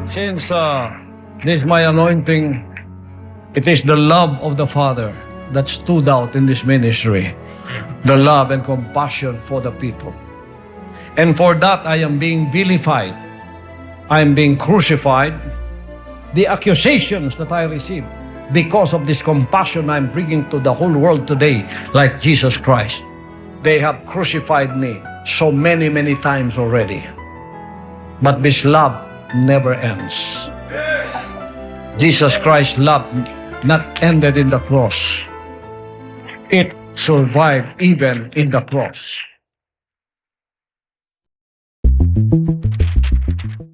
Since this is my anointing, it is the love of the Father that stood out in this ministry. The love and compassion for the people. And for that, I am being vilified. I am being crucified. The accusations that I receive because of this compassion I'm bringing to the whole world today, like Jesus Christ. They have crucified me so many, many times already. But this love never ends. Jesus Christ's love not ended in the cross. It survived even in the cross.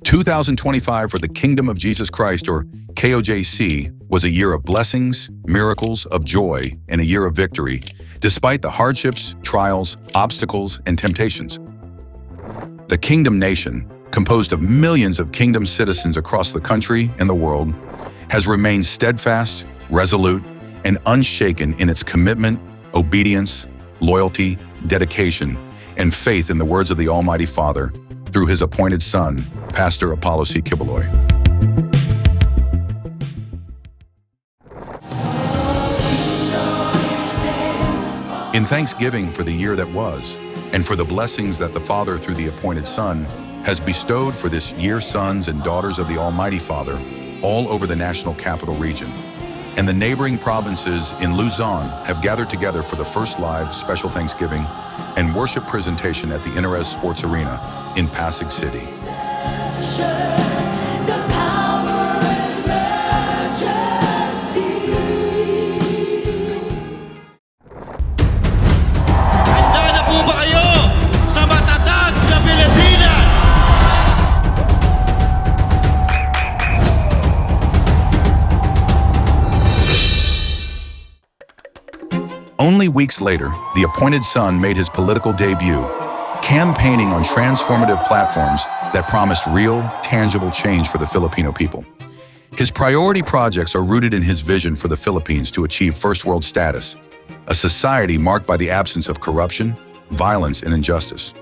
2025 for the Kingdom of Jesus Christ, or KOJC, was a year of blessings, miracles, of joy, and a year of victory, despite the hardships, trials, obstacles, and temptations. The Kingdom Nation, composed of millions of Kingdom citizens across the country and the world, has remained steadfast, resolute, and unshaken in its commitment, obedience, loyalty, dedication, and faith in the words of the Almighty Father through His appointed Son, Pastor Apollo C. Quiboloy. In thanksgiving for the year that was, and for the blessings that the Father through the appointed Son has bestowed for this year, sons and daughters of the Almighty Father all over the National Capital Region, and the neighboring provinces in Luzon have gathered together for the first live special Thanksgiving and worship presentation at the Interez Sports Arena in Pasig City. Handa na po ba kayo sa matatag na Pilipinas? Only weeks later, the appointed Son made his political debut, campaigning on transformative platforms that promised real, tangible change for the Filipino people. His priority projects are rooted in his vision for the Philippines to achieve first world status, a society marked by the absence of corruption, violence, and injustice.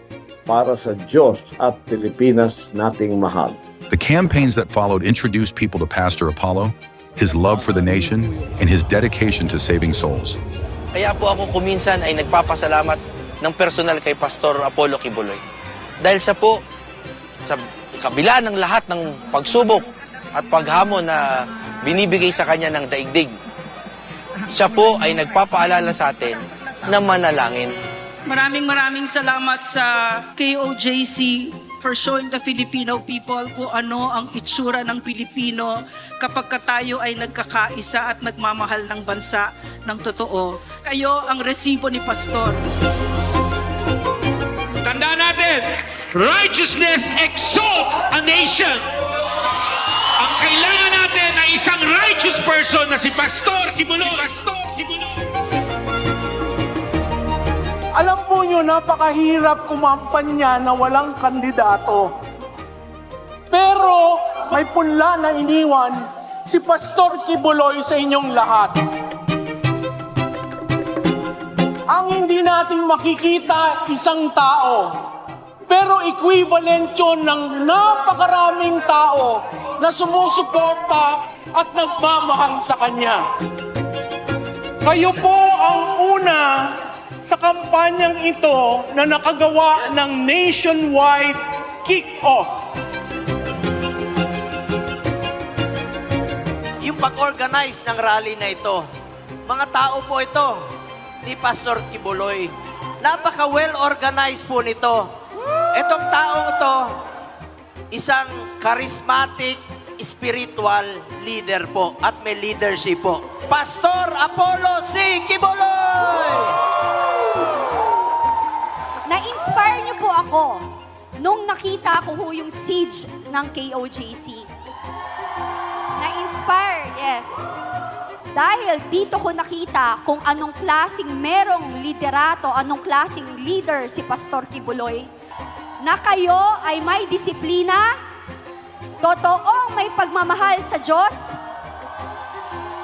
Para sa Diyos at Pilipinas nating mahal. The campaigns that followed introduced people to Pastor Apollo, his love for the nation, and his dedication to saving souls. Kaya po ako kuminsan ay nagpapasalamat ng personal kay Pastor Apollo Quiboloy. Dahil sa kabila ng lahat ng pagsubok at paghamon na binibigay sa kanya ng daigdig, siya po ay nagpapaalala sa atin na manalangin. Maraming salamat sa KOJC for showing the Filipino people kung ano ang itsura ng Pilipino kapag tayo ay nagkakaisa at nagmamahal ng bansa ng totoo. Kayo ang resibo ni Pastor. Tandaan natin, righteousness exalts a nation. Ang kailangan natin ay isang righteous person na si Pastor Quiboloy. Alam po nyo, napakahirap kumampanya na walang kandidato. Pero may punla na iniwan si Pastor Quiboloy sa inyong lahat. Ang hindi natin makikita isang tao, pero equivalent yun ng napakaraming tao na sumusuporta at nagmamahal sa Kanya. Kayo po ang una sa kampanyang ito na nakagawa ng nationwide kick-off. Yung pag-organize ng rally na ito, mga tao po ito ni Pastor Quiboloy. Napaka-well-organized po nito. Itong taong ito, isang charismatic, spiritual leader po at may leadership po. Pastor Apollo C. Quiboloy! Na-inspire niyo po ako nung nakita ko ho yung siege ng KOJC. Na-inspire, yes. Dahil dito ko nakita kung anong klaseng merong liderato, anong klaseng leader si Pastor Quiboloy, na kayo ay may disiplina, totoong may pagmamahal sa Diyos,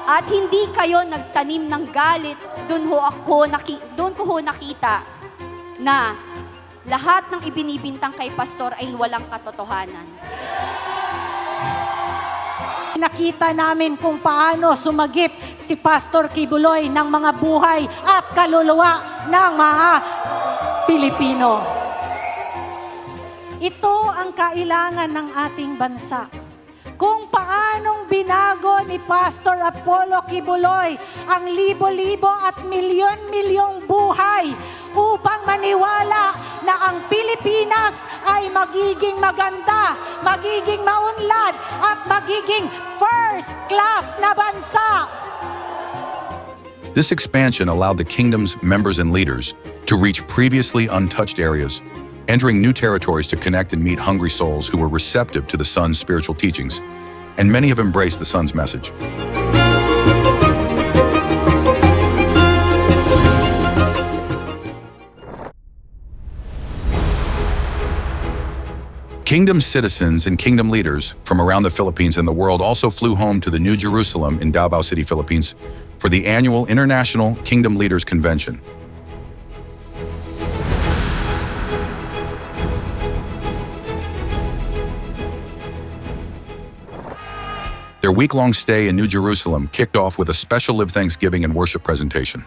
at hindi kayo nagtanim ng galit. Doon ko ho nakita na lahat ng ibinibintang kay Pastor ay walang katotohanan. nakita namin kung paano sumagip si Pastor Quiboloy ng mga buhay at kaluluwa ng mga Pilipino. Ito ang kailangan ng ating bansa. Kung paanong binago ni Pastor Apollo Quiboloy ang libo-libo at milyon-milyong buhay upang maniwala na ang Pilipinas ay magiging maganda, magiging maunlad at magiging first class na bansa. This expansion allowed the kingdom's members and leaders to reach previously untouched areas, entering new territories to connect and meet hungry souls who were receptive to the Son's spiritual teachings, and many have embraced the Son's message. Kingdom citizens and kingdom leaders from around the Philippines and the world also flew home to the New Jerusalem in Davao City, Philippines, for the annual International Kingdom Leaders Convention. Their week-long stay in New Jerusalem kicked off with a special Live Thanksgiving and worship presentation.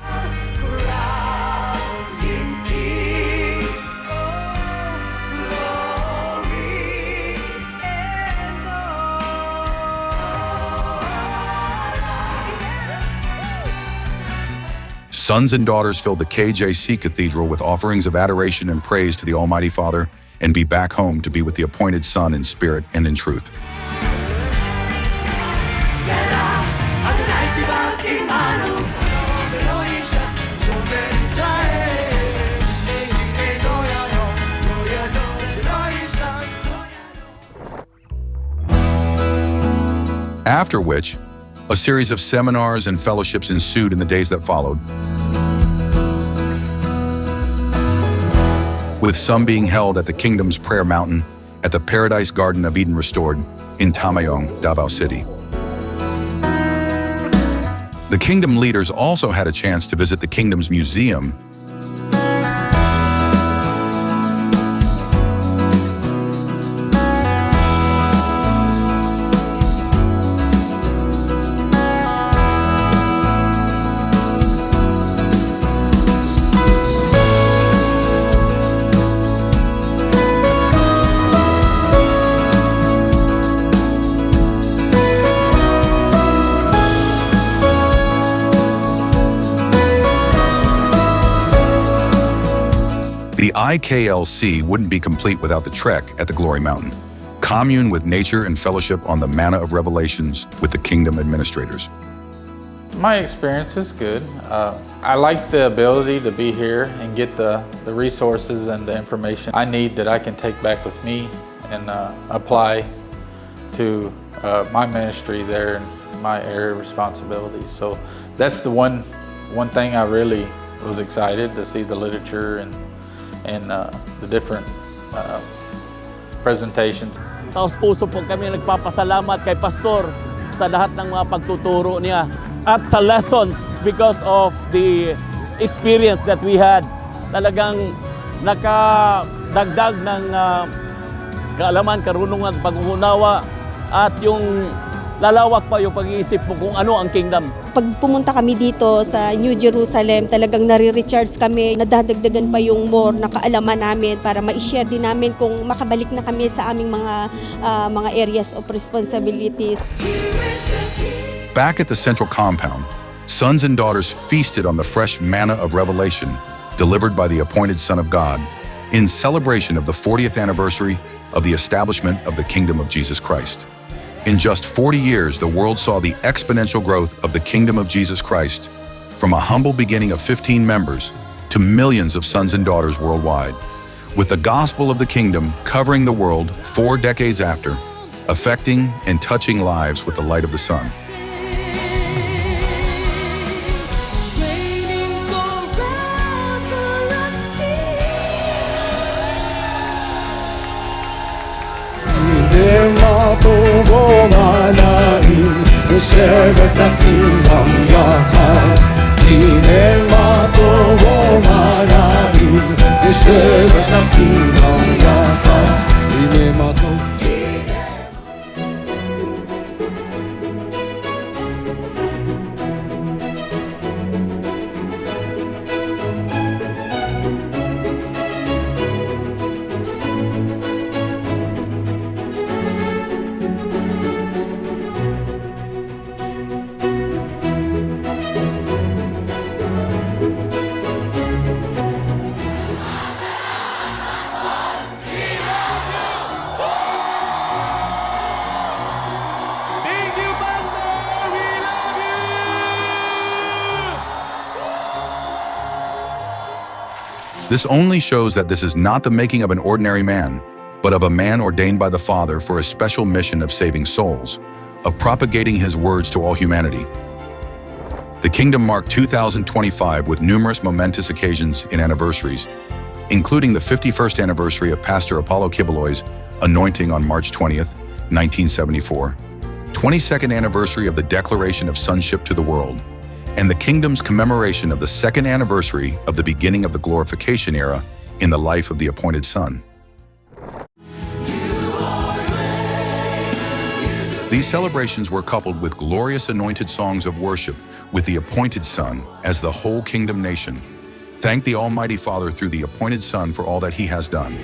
Sons and daughters filled the KJC Cathedral with offerings of adoration and praise to the Almighty Father, and be back home to be with the appointed Son in spirit and in truth. After which, a series of seminars and fellowships ensued in the days that followed, with some being held at the Kingdom's Prayer Mountain at the Paradise Garden of Eden Restored in Tamayong, Davao City. The Kingdom leaders also had a chance to visit the Kingdom's museum The IKLC wouldn't be complete without the trek at the Glory Mountain. Commune with nature and fellowship on the manna of revelations with the Kingdom administrators. My experience is good. I like the ability to be here and get the resources and the information I need that I can take back with me and apply to my ministry there and my area of responsibility. So that's the one thing I really was excited to see, the literature and the different presentations. Taos puso po kami nagpapasalamat kay Pastor sa lahat ng mga pagtuturo niya at sa lessons because of the experience that we had. Talagang nakadagdag ng kaalaman, karunungan, pag-uunawa at yung lalawak pa yung pag-iisip mo kung ano ang kingdom. Pag pumunta kami dito sa New Jerusalem, talagang nare-recharge kami, nadadagdagan pa yung more na kaalaman namin para ma-share din namin kung makabalik na kami sa aming mga areas of responsibilities. Back at the central compound, sons and daughters feasted on the fresh manna of revelation delivered by the appointed Son of God in celebration of the 40th anniversary of the establishment of the Kingdom of Jesus Christ. In just 40 years, the world saw the exponential growth of the Kingdom of Jesus Christ from a humble beginning of 15 members to millions of sons and daughters worldwide, with the gospel of the kingdom covering the world 4 decades after, affecting and touching lives with the light of the sun. This only shows that this is not the making of an ordinary man, but of a man ordained by the Father for a special mission of saving souls, of propagating his words to all humanity. The kingdom marked 2025 with numerous momentous occasions and anniversaries, including the 51st anniversary of Pastor Apollo Quiboloy's anointing on March 20th, 1974, 22nd anniversary of the Declaration of Sonship to the world, and the kingdom's commemoration of the 2nd anniversary of the beginning of the glorification era in the life of the appointed Son. These celebrations were coupled with glorious anointed songs of worship with the appointed Son as the whole kingdom nation. Thank the Almighty Father through the appointed Son for all that he has done.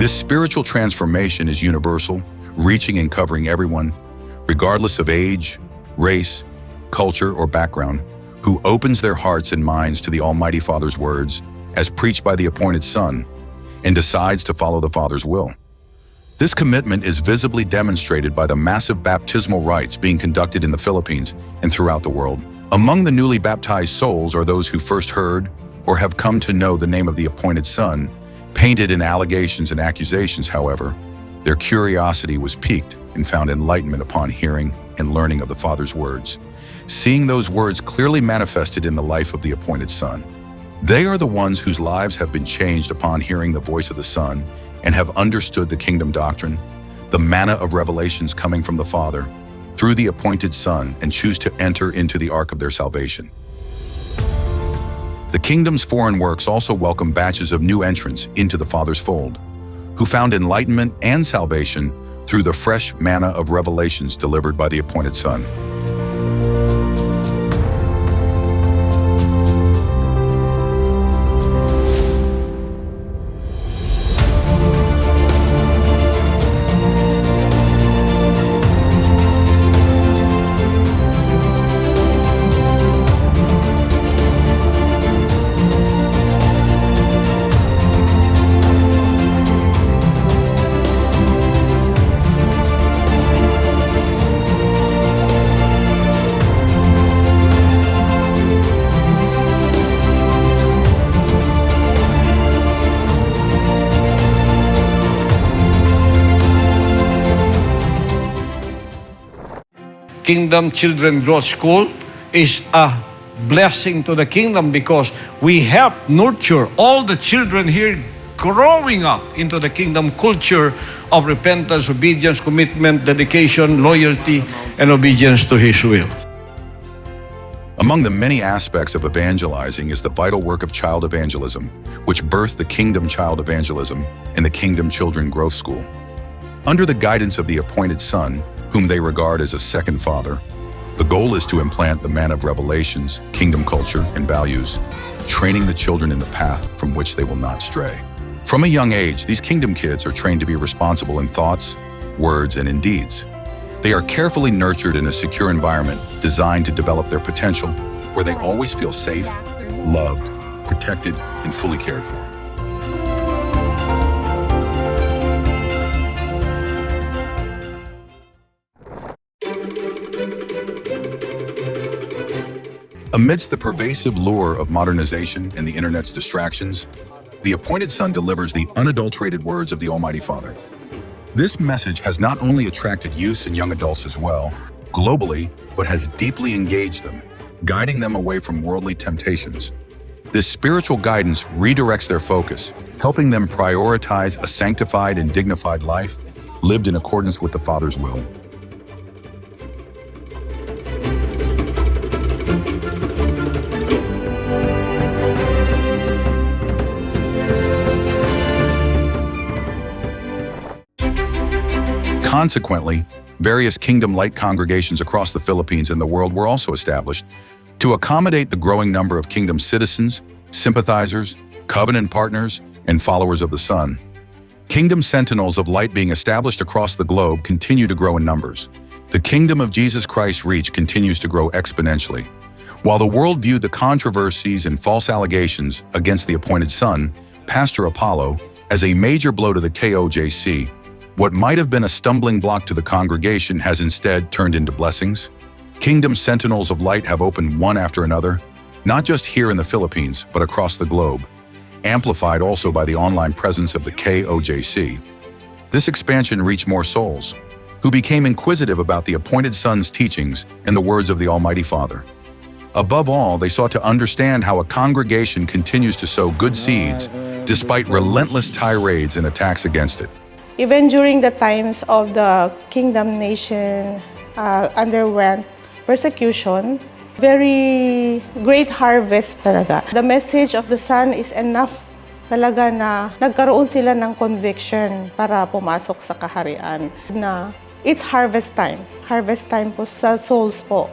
This spiritual transformation is universal, reaching and covering everyone, regardless of age, race, culture, or background, who opens their hearts and minds to the Almighty Father's words, as preached by the appointed Son, and decides to follow the Father's will. This commitment is visibly demonstrated by the massive baptismal rites being conducted in the Philippines and throughout the world. Among the newly baptized souls are those who first heard or have come to know the name of the appointed Son. Painted in allegations and accusations, however, their curiosity was piqued and found enlightenment upon hearing and learning of the Father's words, seeing those words clearly manifested in the life of the appointed Son. They are the ones whose lives have been changed upon hearing the voice of the Son and have understood the kingdom doctrine, the manna of revelations coming from the Father, through the appointed Son, and choose to enter into the ark of their salvation. The kingdom's foreign works also welcome batches of new entrants into the Father's fold, who found enlightenment and salvation through the fresh manna of revelations delivered by the appointed Son. Kingdom Children Growth School is a blessing to the kingdom because we help nurture all the children here growing up into the kingdom culture of repentance, obedience, commitment, dedication, loyalty, and obedience to His will. Among the many aspects of evangelizing is the vital work of child evangelism, which birthed the Kingdom Child Evangelism and the Kingdom Children Growth School. Under the guidance of the appointed Son, whom they regard as a second father, the goal is to implant the manna of revelations, kingdom culture, and values, training the children in the path from which they will not stray. From a young age, these kingdom kids are trained to be responsible in thoughts, words, and in deeds. They are carefully nurtured in a secure environment designed to develop their potential, where they always feel safe, loved, protected, and fully cared for. Amidst the pervasive lure of modernization and the internet's distractions, the appointed Son delivers the unadulterated words of the Almighty Father. This message has not only attracted youths and young adults as well, globally, but has deeply engaged them, guiding them away from worldly temptations. This spiritual guidance redirects their focus, helping them prioritize a sanctified and dignified life, lived in accordance with the Father's will. Consequently, various Kingdom Light congregations across the Philippines and the world were also established to accommodate the growing number of Kingdom citizens, sympathizers, covenant partners, and followers of the Son. Kingdom Sentinels of Light being established across the globe continue to grow in numbers. The Kingdom of Jesus Christ's reach continues to grow exponentially. While the world viewed the controversies and false allegations against the appointed Son, Pastor Apollo, As a major blow to the KOJC, what might have been a stumbling block to the congregation has instead turned into blessings. Kingdom sentinels of light have opened one after another, not just here in the Philippines, but across the globe, amplified also by the online presence of the KOJC. This expansion reached more souls, who became inquisitive about the appointed Son's teachings and the words of the Almighty Father. Above all, they sought to understand how a congregation continues to sow good seeds despite relentless tirades and attacks against it. Even during the times of the Kingdom Nation underwent persecution, very great harvest talaga. The message of the Son is enough talaga na nagkaroon sila ng conviction para pumasok sa kaharian na it's harvest time po sa souls po,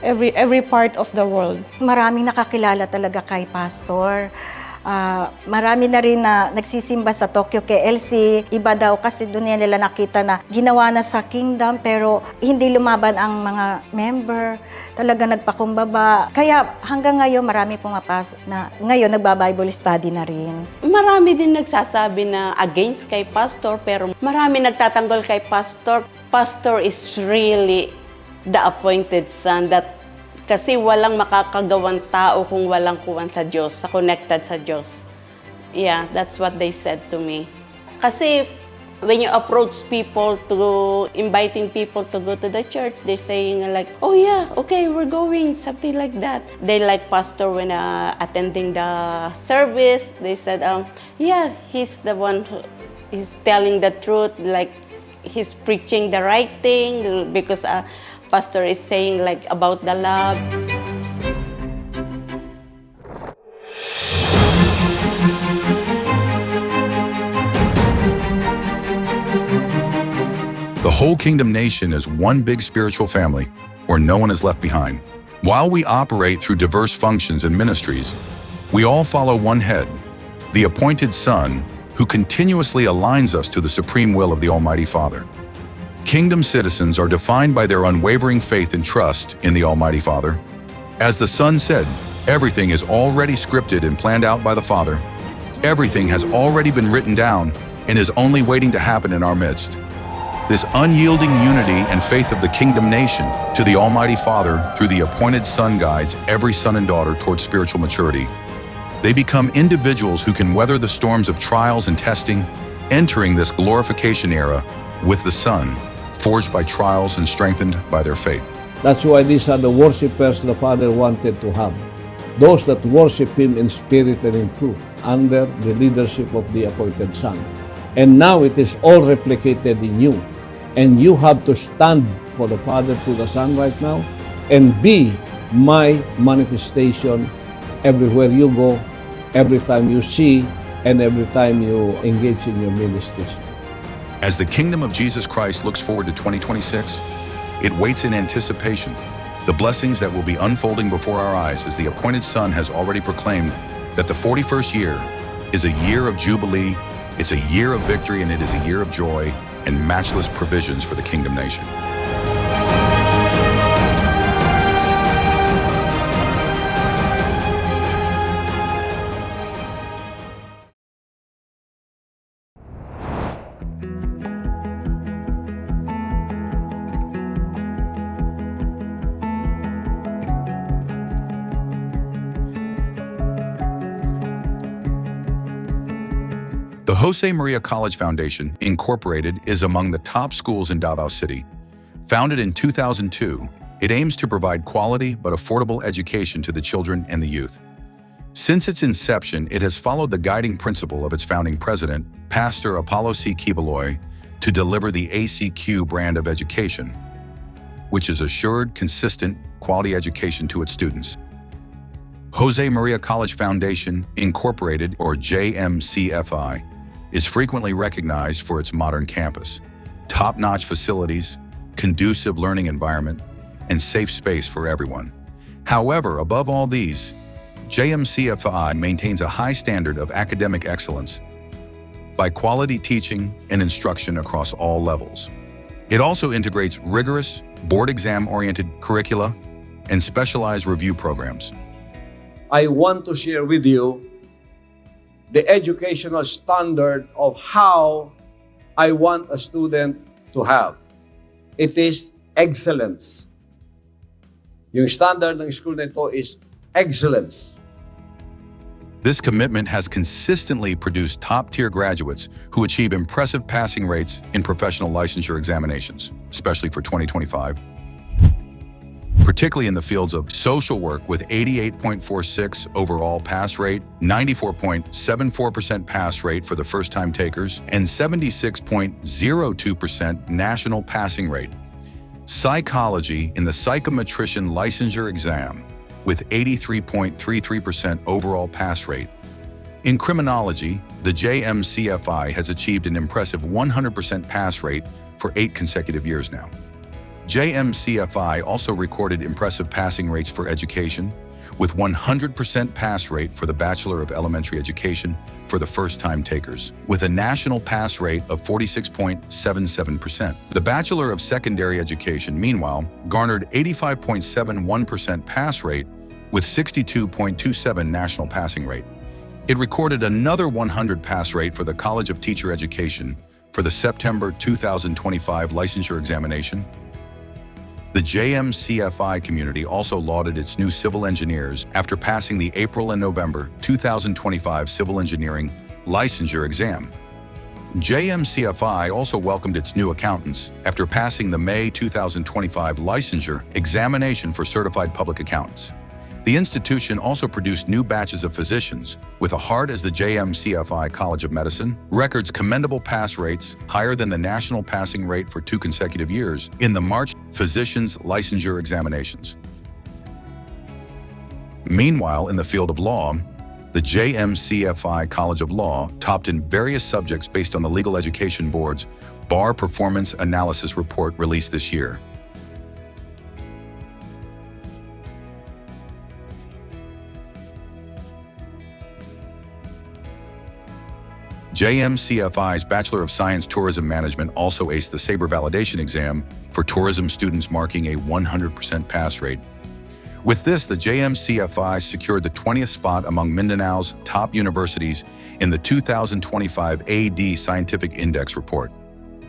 every part of the world. Maraming nakakilala talaga kay Pastor. Marami na rin na nagsisimba sa Tokyo KLC. Iba daw kasi doon nila nakita na ginawa na sa Kingdom pero hindi lumaban ang mga member. Talaga nagpakumbaba. Kaya hanggang ngayon marami pumapasok na ngayon nagba-Bible study na rin. Marami din nagsasabi na against kay Pastor pero marami nagtatanggol kay Pastor. Pastor is really the appointed Son that kasi walang makakagawang tao kung walang kuwan sa Diyos, sa connected sa Diyos. Yeah, that's what they said to me. Kasi when you approach people to inviting people to go to the church, they're saying like, oh yeah, okay, we're going, something like that. They like Pastor when attending the service. They said, yeah, he's the one who is telling the truth, like he's preaching the right thing because Pastor is saying like about the love. The whole Kingdom Nation is one big spiritual family where no one is left behind. While we operate through diverse functions and ministries, we all follow one head, the appointed Son, who continuously aligns us to the supreme will of the Almighty Father. Kingdom citizens are defined by their unwavering faith and trust in the Almighty Father. As the Son said, everything is already scripted and planned out by the Father. Everything has already been written down and is only waiting to happen in our midst. This unyielding unity and faith of the Kingdom Nation to the Almighty Father through the appointed Son guides every son and daughter towards spiritual maturity. They become individuals who can weather the storms of trials and testing, entering this glorification era with the Son, forged by trials and strengthened by their faith. That's why these are the worshipers the Father wanted to have. Those that worship Him in spirit and in truth, under the leadership of the appointed Son. And now it is all replicated in you. And you have to stand for the Father through the Son right now and be my manifestation everywhere you go, every time you see, and every time you engage in your ministries. As the kingdom of Jesus Christ looks forward to 2026, it waits in anticipation, the blessings that will be unfolding before our eyes as the appointed Son has already proclaimed that the 41st year is a year of jubilee, it's a year of victory, and it is a year of joy and matchless provisions for the Kingdom Nation. The Jose Maria College Foundation, Incorporated, is among the top schools in Davao City. Founded in 2002, it aims to provide quality but affordable education to the children and the youth. Since its inception, it has followed the guiding principle of its founding president, Pastor Apollo C. Quiboloy, to deliver the ACQ brand of education, which is assured, consistent, quality education to its students. Jose Maria College Foundation, Incorporated, or JMCFI, is frequently recognized for its modern campus, top-notch facilities, conducive learning environment, and safe space for everyone. However, above all these, JMCFI maintains a high standard of academic excellence by quality teaching and instruction across all levels. It also integrates rigorous, board exam-oriented curricula and specialized review programs. I want to share with you the educational standard of how I want a student to have. It is excellence. Yung standard ng school na ito is excellence. This commitment has consistently produced top-tier graduates who achieve impressive passing rates in professional licensure examinations, especially for 2025. Particularly in the fields of social work with 88.46 overall pass rate, 94.74% pass rate for the first-time takers, and 76.02% national passing rate. Psychology in the psychometrician licensure exam with 83.33% overall pass rate. In criminology, the JMCFI has achieved an impressive 100% pass rate for 8 consecutive years now. JMCFI also recorded impressive passing rates for education, with 100% pass rate for the Bachelor of Elementary Education for the first-time takers, with a national pass rate of 46.77%. The Bachelor of Secondary Education, meanwhile, garnered 85.71% pass rate with 62.27 national passing rate. It recorded another 100 pass rate for the College of Teacher Education for the September 2025 licensure examination. The JMCFI community also lauded its new civil engineers after passing the April and November 2025 civil engineering licensure exam. JMCFI also welcomed its new accountants after passing the May 2025 licensure examination for certified public accountants. The institution also produced new batches of physicians with a heart as the JMCFI College of Medicine, records commendable pass rates higher than the national passing rate for 2 consecutive years in the March physicians licensure examinations. Meanwhile, in the field of law, the JMCFI College of Law topped in various subjects based on the Legal Education Board's Bar Performance Analysis Report released this year. JMCFI's Bachelor of Science Tourism Management also aced the SABRE validation exam for tourism students, marking a 100% pass rate. With this, the JMCFI secured the 20th spot among Mindanao's top universities in the 2025 AD Scientific Index report.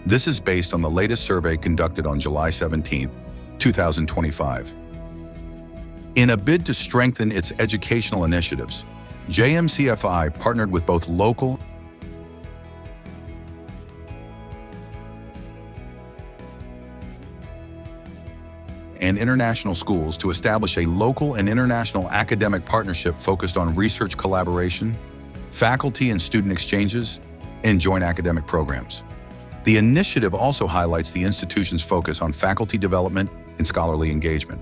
This is based on the latest survey conducted on July 17, 2025. In a bid to strengthen its educational initiatives, JMCFI partnered with both local and international schools to establish a local and international academic partnership focused on research collaboration, faculty and student exchanges, and joint academic programs. The initiative also highlights the institution's focus on faculty development and scholarly engagement.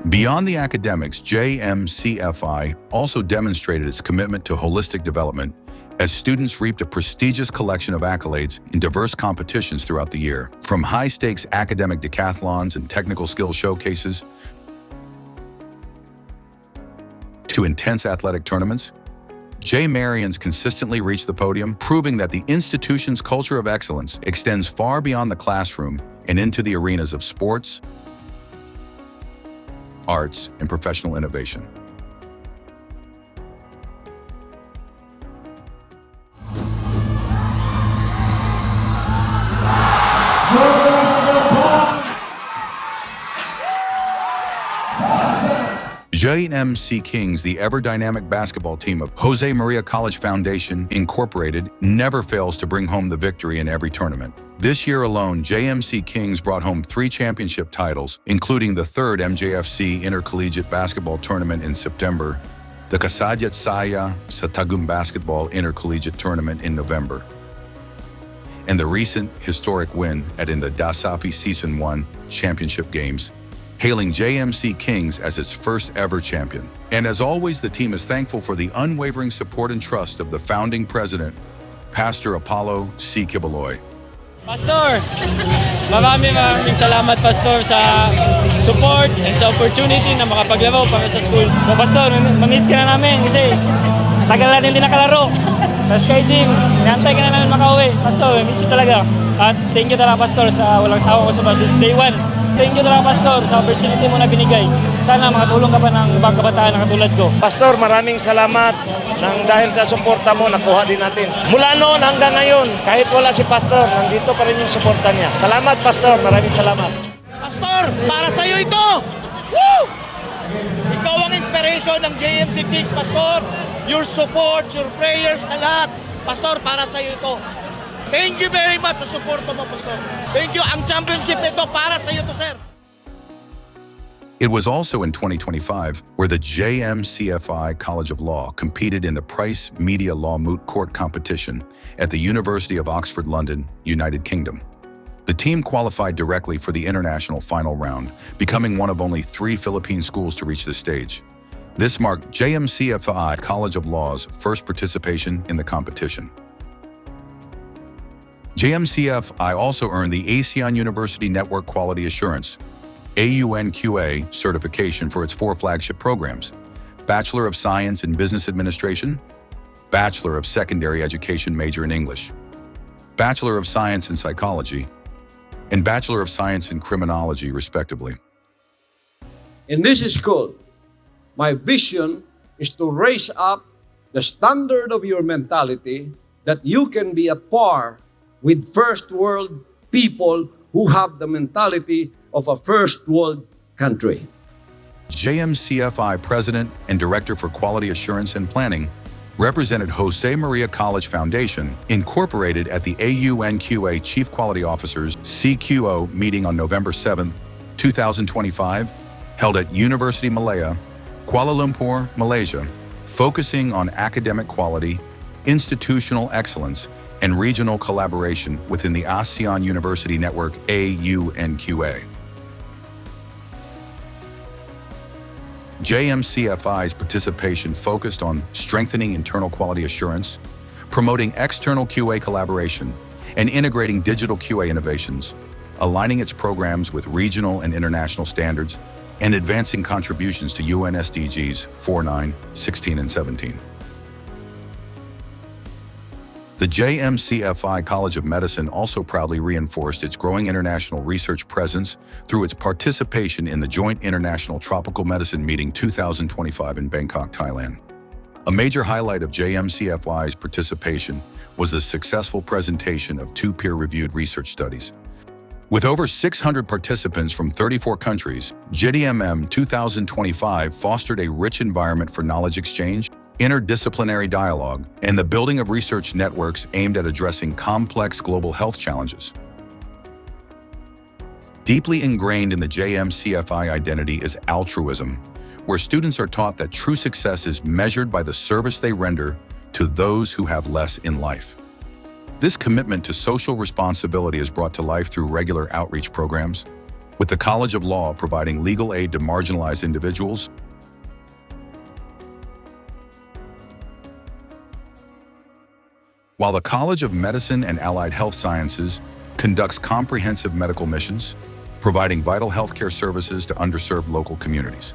Beyond the academics, JMCFI also demonstrated its commitment to holistic development as students reaped a prestigious collection of accolades in diverse competitions throughout the year. From high-stakes academic decathlons and technical skill showcases to intense athletic tournaments, J. Marians consistently reached the podium, proving that the institution's culture of excellence extends far beyond the classroom and into the arenas of sports, arts, and professional innovation. JMC Kings, the ever-dynamic basketball team of Jose Maria College Foundation, Incorporated, never fails to bring home the victory in every tournament. This year alone, JMC Kings brought home 3 championship titles, including the 3rd MJFC Intercollegiate Basketball Tournament in September, the Kasadyat Saya sa Tagum Basketball Intercollegiate Tournament in November, and the recent historic win at in the Dasafi Season 1 Championship Games, hailing JMC Kings as its first ever champion. And as always, the team is thankful for the unwavering support and trust of the founding president, Pastor Apollo C. Quiboloy. Pastor, maraming salamat Pastor sa support and sa opportunity na makapaglaro para sa school. So Pastor, mamiss ka na namin kasi tagal natin din nakalaro. Tapos kay Jim, inaantay ka na namin makauwi. Pastor, miss you talaga. At thank you talaga, Pastor, sa walang sawa ko sa since day one. Thank you talaga, Pastor, sa opportunity mo na binigay. Sana makatulong ka pa ng ibang kabataan na katulad ko. Pastor, maraming salamat nang dahil sa suporta mo, nakuha din natin. Mula noon hanggang ngayon, kahit wala si Pastor, nandito pa rin yung suporta niya. Salamat, Pastor. Maraming salamat. Pastor, para sa iyo ito! Woo! Ikaw ang inspiration ng JMC Kings, Pastor. Your support, your prayers, na lahat. Pastor, para sa iyo ito. Thank you very much sa suporta mo, Pastor. Thank you. Ang championship nito para sa iyo to, sir. It was also in 2025 where the JMCFI College of Law competed in the Price Media Law Moot Court competition at the University of Oxford, London, United Kingdom. The team qualified directly for the international final round, becoming one of only 3 Philippine schools to reach this stage. This marked JMCFI College of Law's first participation in the competition. JMCFI also earned the ASEAN University Network Quality Assurance AUNQA certification for its 4 flagship programs: Bachelor of Science in Business Administration, Bachelor of Secondary Education major in English, Bachelor of Science in Psychology, and Bachelor of Science in Criminology, respectively. In this school, my vision is to raise up the standard of your mentality that you can be at par with first world people who have the mentality of a first world country. JMCFI President and Director for Quality Assurance and Planning, Representative Jose Maria College Foundation, incorporated at the AUNQA Chief Quality Officers CQO meeting on November 7, 2025, held at University Malaya, Kuala Lumpur, Malaysia, focusing on academic quality, institutional excellence, and regional collaboration within the ASEAN University Network AUNQA. JMCFI's participation focused on strengthening internal quality assurance, promoting external QA collaboration, and integrating digital QA innovations, aligning its programs with regional and international standards, and advancing contributions to UN SDGs 4, 9, 16, and 17. The JMCFI College of Medicine also proudly reinforced its growing international research presence through its participation in the Joint International Tropical Medicine Meeting 2025 in Bangkok, Thailand. A major highlight of JMCFI's participation was the successful presentation of 2 peer-reviewed research studies. With over 600 participants from 34 countries, JDMM 2025 fostered a rich environment for knowledge exchange, interdisciplinary dialogue, and the building of research networks aimed at addressing complex global health challenges. Deeply ingrained in the JMCFI identity is altruism, where students are taught that true success is measured by the service they render to those who have less in life. This commitment to social responsibility is brought to life through regular outreach programs, with the College of Law providing legal aid to marginalized individuals, while the College of Medicine and Allied Health Sciences conducts comprehensive medical missions, providing vital healthcare services to underserved local communities.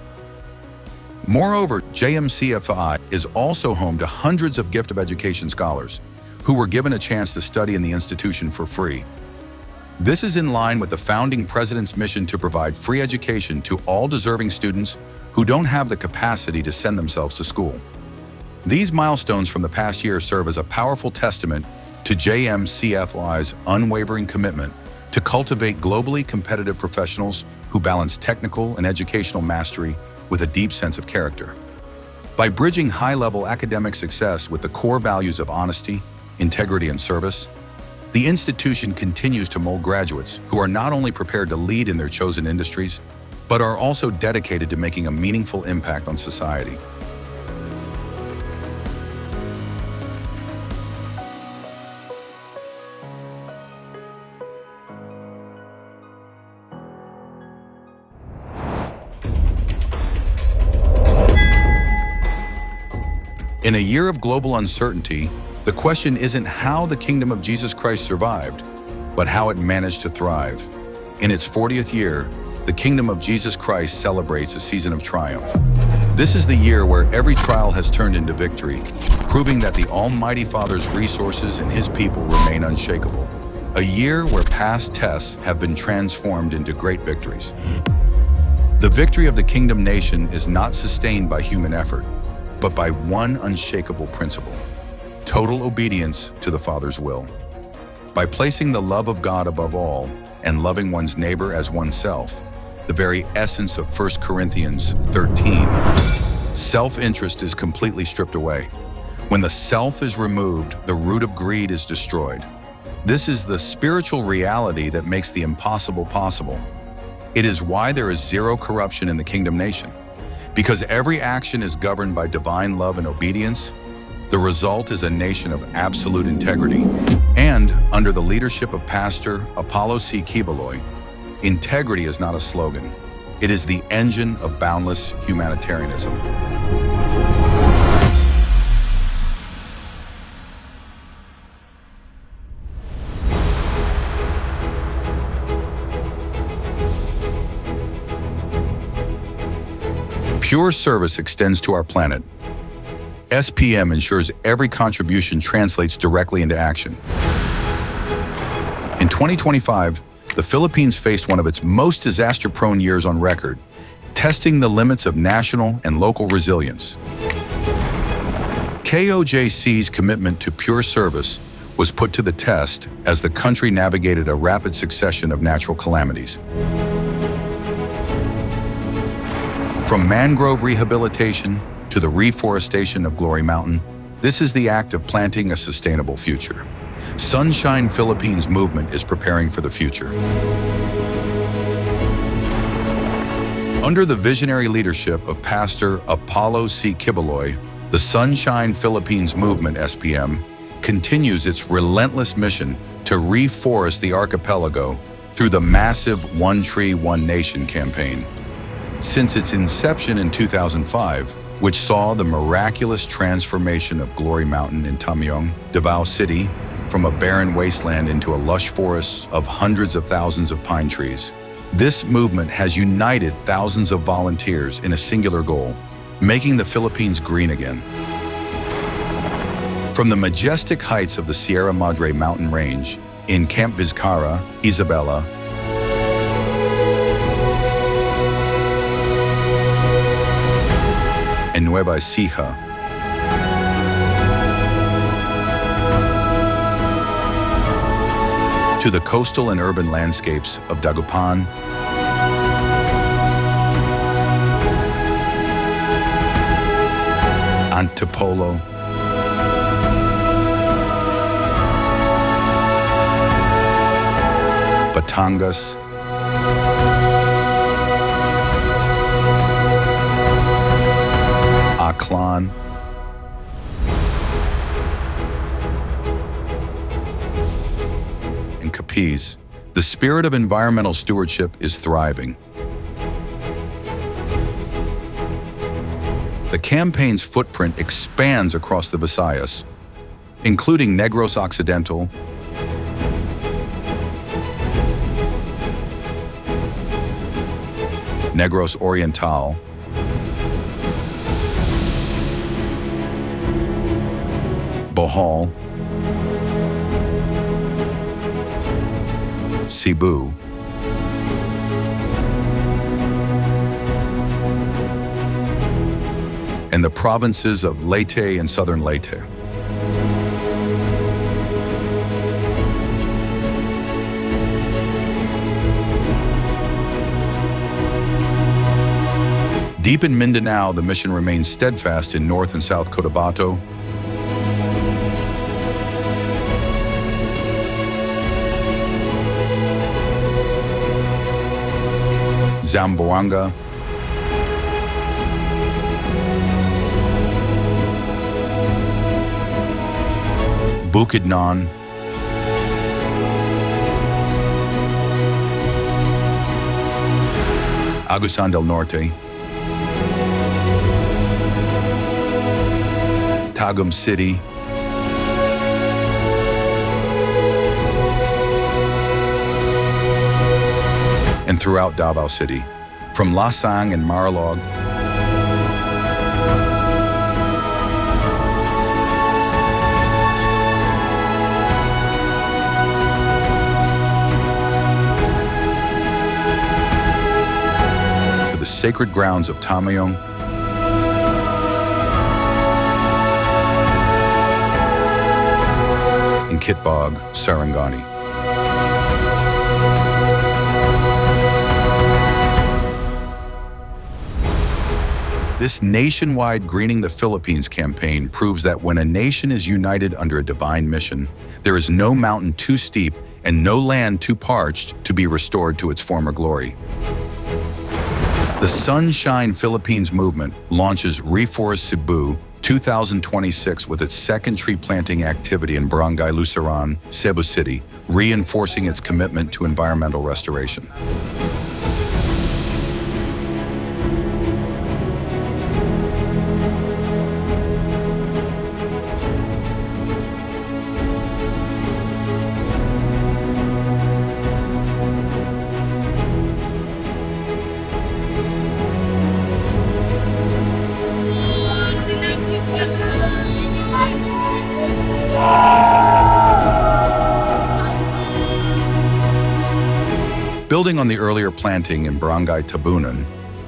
Moreover, JMCFI is also home to hundreds of gift of education scholars who were given a chance to study in the institution for free. This is in line with the founding president's mission to provide free education to all deserving students who don't have the capacity to send themselves to school. These milestones from the past year serve as a powerful testament to JMCFI's unwavering commitment to cultivate globally competitive professionals who balance technical and educational mastery with a deep sense of character. By bridging high-level academic success with the core values of honesty, integrity, and service, the institution continues to mold graduates who are not only prepared to lead in their chosen industries, but are also dedicated to making a meaningful impact on society. In a year of global uncertainty, the question isn't how the kingdom of Jesus Christ survived, but how it managed to thrive. In its 40th year, the kingdom of Jesus Christ celebrates a season of triumph. This is the year where every trial has turned into victory, proving that the Almighty Father's resources and His people remain unshakable. A year where past tests have been transformed into great victories. The victory of the kingdom nation is not sustained by human effort, but by one unshakable principle: total obedience to the Father's will. By placing the love of God above all and loving one's neighbor as oneself, the very essence of 1 Corinthians 13, self-interest is completely stripped away. When the self is removed, the root of greed is destroyed. This is the spiritual reality that makes the impossible possible. It is why there is zero corruption in the kingdom nation. Because every action is governed by divine love and obedience, the result is a nation of absolute integrity. And under the leadership of Pastor Apollo C. Quiboloy, integrity is not a slogan. It is the engine of boundless humanitarianism. Pure service extends to our planet. SPM ensures every contribution translates directly into action. In 2025, the Philippines faced one of its most disaster-prone years on record, testing the limits of national and local resilience. KOJC's commitment to pure service was put to the test as the country navigated a rapid succession of natural calamities. From mangrove rehabilitation to the reforestation of Glory Mountain, this is the act of planting a sustainable future. Sunshine Philippines movement is preparing for the future. Under the visionary leadership of Pastor Apollo C. Quiboloy, the Sunshine Philippines movement, SPM, continues its relentless mission to reforest the archipelago through the massive One Tree, One Nation campaign. Since its inception in 2005, which saw the miraculous transformation of Glory Mountain in Tamyong, Davao City, from a barren wasteland into a lush forest of hundreds of thousands of pine trees, this movement has united thousands of volunteers in a singular goal: making the Philippines green again. From the majestic heights of the Sierra Madre mountain range in Camp Vizcarra, Isabela, and Nueva Ecija, to the coastal and urban landscapes of Dagupan, Antipolo, Batangas, Aklan, and Capiz, the spirit of environmental stewardship is thriving. The campaign's footprint expands across the Visayas, including Negros Occidental, Negros Oriental, Bohol, Cebu, and the provinces of Leyte and Southern Leyte. Deep in Mindanao, the mission remains steadfast in North and South Cotabato, Zamboanga, Bukidnon, Agusan del Norte, Tagum City, and throughout Davao City, from Lasang and Marilog sacred grounds of Tamayong and Kitbog, Sarangani. This nationwide Greening the Philippines campaign proves that when a nation is united under a divine mission, there is no mountain too steep and no land too parched to be restored to its former glory. The Sunshine Philippines movement launches Reforest Cebu 2026 with its second tree planting activity in Barangay Lusaran, Cebu City, reinforcing its commitment to environmental restoration. Building on the earlier planting in Barangay Tabunan,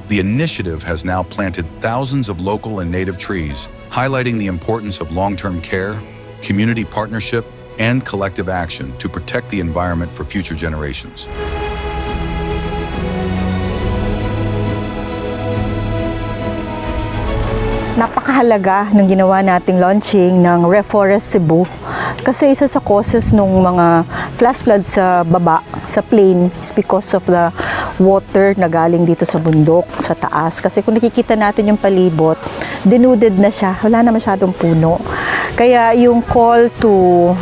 the initiative has now planted thousands of local and native trees, highlighting the importance of long-term care, community partnership, and collective action to protect the environment for future generations. Napakahalaga ng ginawa nating launching ng Reforest Cebu kasi isa sa causes nung mga flash floods sa baba, sa plain, is because of the water na galing dito sa bundok, sa taas. Kasi kung nakikita natin yung palibot, denuded na siya, wala na masyadong puno. Kaya yung call to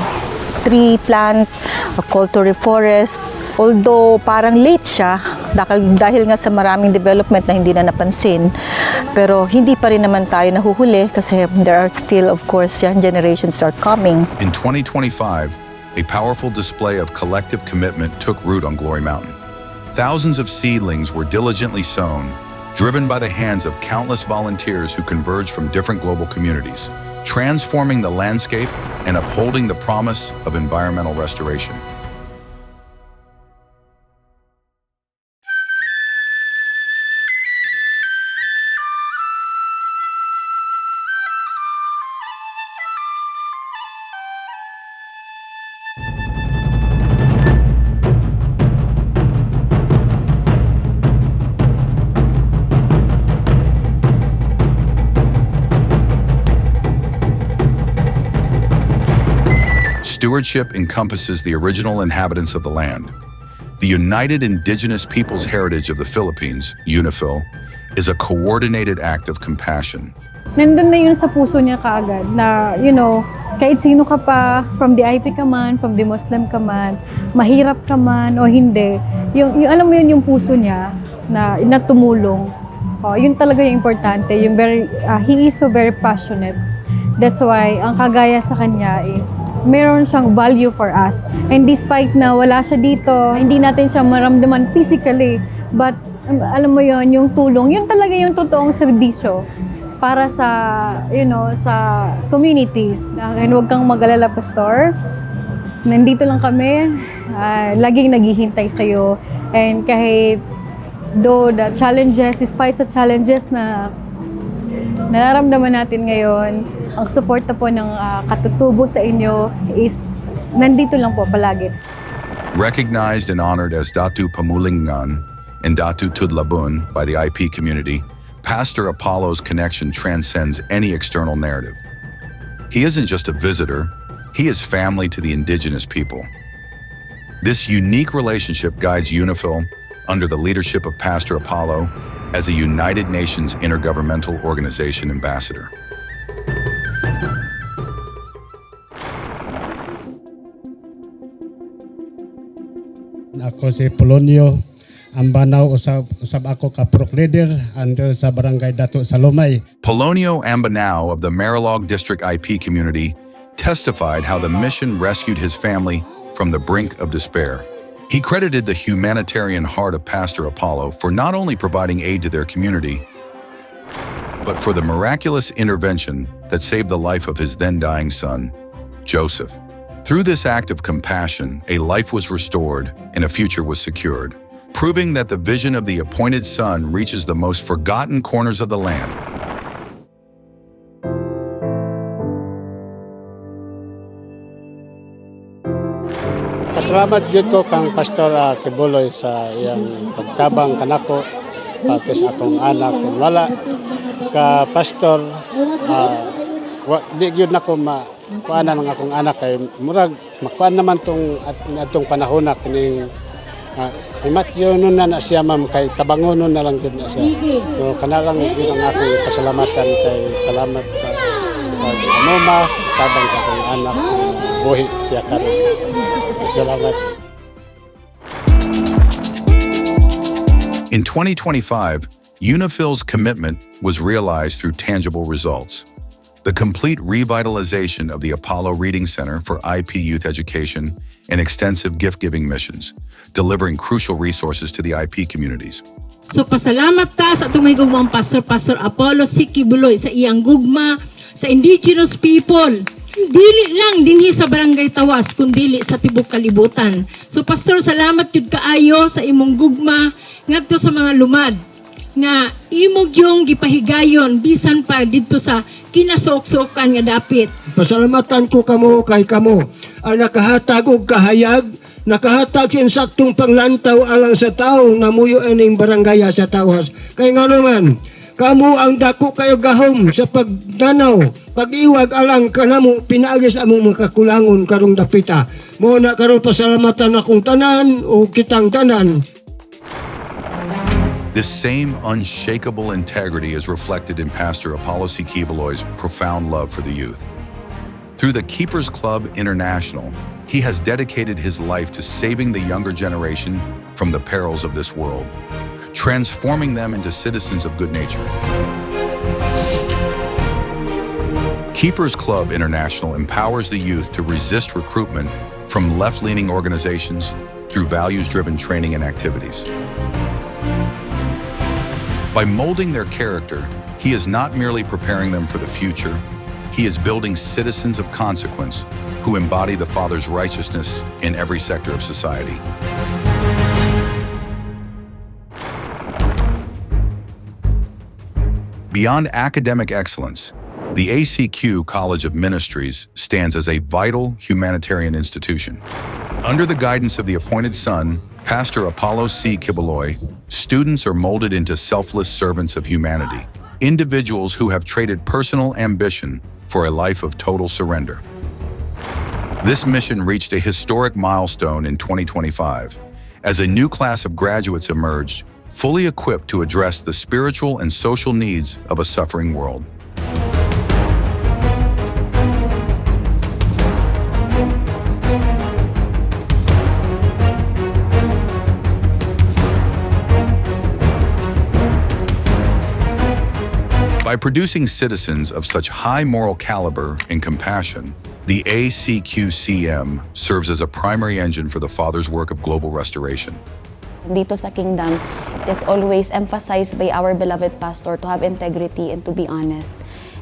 tree plant, a call to reforest, although parang late siya, dahil nga sa maraming development na hindi na napansin, pero hindi pa rin naman tayo nahuhuli kasi there are still, of course, young generations start coming. In 2025, a powerful display of collective commitment took root on Glory Mountain. Thousands of seedlings were diligently sown, driven by the hands of countless volunteers who converged from different global communities, transforming the landscape and upholding the promise of environmental restoration. Stewardship encompasses the original inhabitants of the land. The United Indigenous Peoples Heritage of the Philippines, UNIFIL, is a coordinated act of compassion. Nandun na yun sa puso niya kaagad na, kahit sino ka pa, from the IP ka man, from the Muslim ka man, mahirap ka man o hindi, yung alam mo yun yung puso niya na tumulong. Yun talaga yung importante, yung he is so very passionate. That's why, ang kagaya sa kanya is, meron siyang value for us. And despite na wala siya dito, hindi natin siya maramdaman physically, but alam mo yon, yung tulong, yun talaga yung totoong serbisyo para sa, sa communities. And huwag kang mag-alala, Pastor. Nandito lang kami, laging naghihintay sa'yo. And kahit though the challenges, despite sa challenges na nararamdaman natin ngayon, ang suporta po ng katutubo sa inyo is nandito lang po palagi. Recognized and honored as Datu Pamulingan and Datu Tudlabun by the IP community, Pastor Apollo's connection transcends any external narrative. He isn't just a visitor, he is family to the indigenous people. This unique relationship guides UNIFIL under the leadership of Pastor Apollo as a United Nations Intergovernmental Organization ambassador. Ako si Polonio, ang banaw usab ako ka prok leader under sa barangay Dato Salomay. Polonio Ambanao of the Marilog District IP community testified how the mission rescued his family from the brink of despair. He credited the humanitarian heart of Pastor Apollo for not only providing aid to their community, but for the miraculous intervention that saved the life of his then-dying son, Joseph. Through this act of compassion, a life was restored and a future was secured, proving that the vision of the appointed son reaches the most forgotten corners of the land. Pasalamat gyud ko kang Pastor Quiboloy sa iyang pagtabang kanako pati sa akong anak. Kung wala ka Pastor, di gyud nako kuanan ang akong anak kay murag makuan naman atong panahon na kining imatyo nun na siya ma'am kay tabangonon na lang gyud na siya. So kana lang gyud ang akong pasalamatan kay salamat sa pag-amoma tabang sa akong anak buhi siya karon. Salamat. In 2025, UNIFIL's commitment was realized through tangible results. The complete revitalization of the Apollo Reading Center for IP youth education and extensive gift-giving missions, delivering crucial resources to the IP communities. So pasalamat ta sa atong gugmang Pastor Apollo C. Quiboloy sa iyang gugma sa indigenous people. Dili lang dinhi sa Barangay Tawas kundi sa tibok kalibutan. So Pastor, salamat jud kaayo sa imong gugma ngadto sa mga lumad nga imong yung gipahigayon bisan pa didto sa kinasok-sokan nga dapit. Pasalamatan ko kamo kay kamo ang nakahatag og kahayag, nakahatag sa insaktong panglantaw alang sa tawo na muyo ining barangaya sa Tawas. Kay nga naman, kamo ang dako kayo gahom sa pagdanaw, pag-iwag alang kanamo pinaagis among makakulangon karong dapita. Mo na karon pasalamatan akong tanan o kitang tanan. This same unshakable integrity is reflected in Pastor Apollo C. Quiboloy's profound love for the youth. Through the Keepers Club International, he has dedicated his life to saving the younger generation from the perils of this world, transforming them into citizens of good nature. Keepers Club International empowers the youth to resist recruitment from left-leaning organizations through values-driven training and activities. By molding their character, he is not merely preparing them for the future, he is building citizens of consequence who embody the Father's righteousness in every sector of society. Beyond academic excellence, the ACQ College of Ministries stands as a vital humanitarian institution. Under the guidance of the appointed son, Pastor Apollo C. Quiboloy, students are molded into selfless servants of humanity, individuals who have traded personal ambition for a life of total surrender. This mission reached a historic milestone in 2025, as a new class of graduates emerged, fully equipped to address the spiritual and social needs of a suffering world. By producing citizens of such high moral caliber and compassion, the ACQCM serves as a primary engine for the Father's work of global restoration. Dito sa Kingdom, it is always emphasized by our beloved pastor to have integrity and to be honest.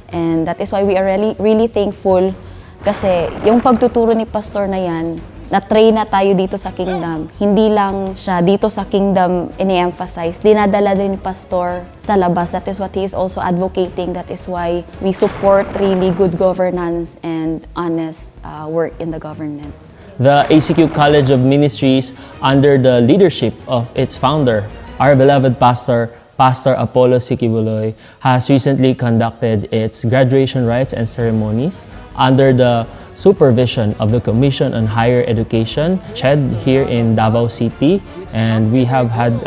And that is why we are really thankful kasi yung pagtuturo ni pastor na yan, na-train na tayo dito sa Kingdom. Hindi lang siya dito sa Kingdom ini-emphasize. Dinadala din ni pastor sa labas. That is what he is also advocating. That is why we support really good governance and honest work in the government. The ACQ College of Ministries, under the leadership of its founder, our beloved pastor, Pastor Apollo C. Quiboloy, has recently conducted its graduation rites and ceremonies under the supervision of the Commission on Higher Education, CHED, here in Davao City. And we have had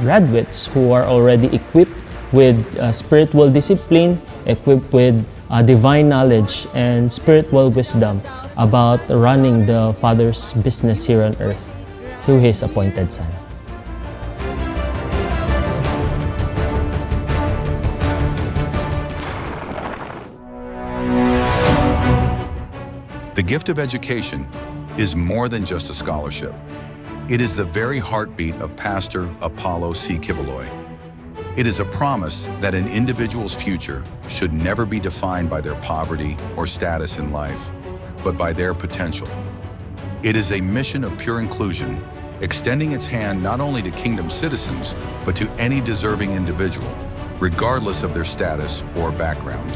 graduates who are already equipped with spiritual discipline, equipped with divine knowledge and spiritual wisdom about running the Father's business here on earth through His appointed Son. The gift of education is more than just a scholarship. It is the very heartbeat of Pastor Apollo C. Quiboloy. It is a promise that an individual's future should never be defined by their poverty or status in life, but by their potential. It is a mission of pure inclusion extending its hand not only to kingdom citizens, but to any deserving individual, regardless of their status or background.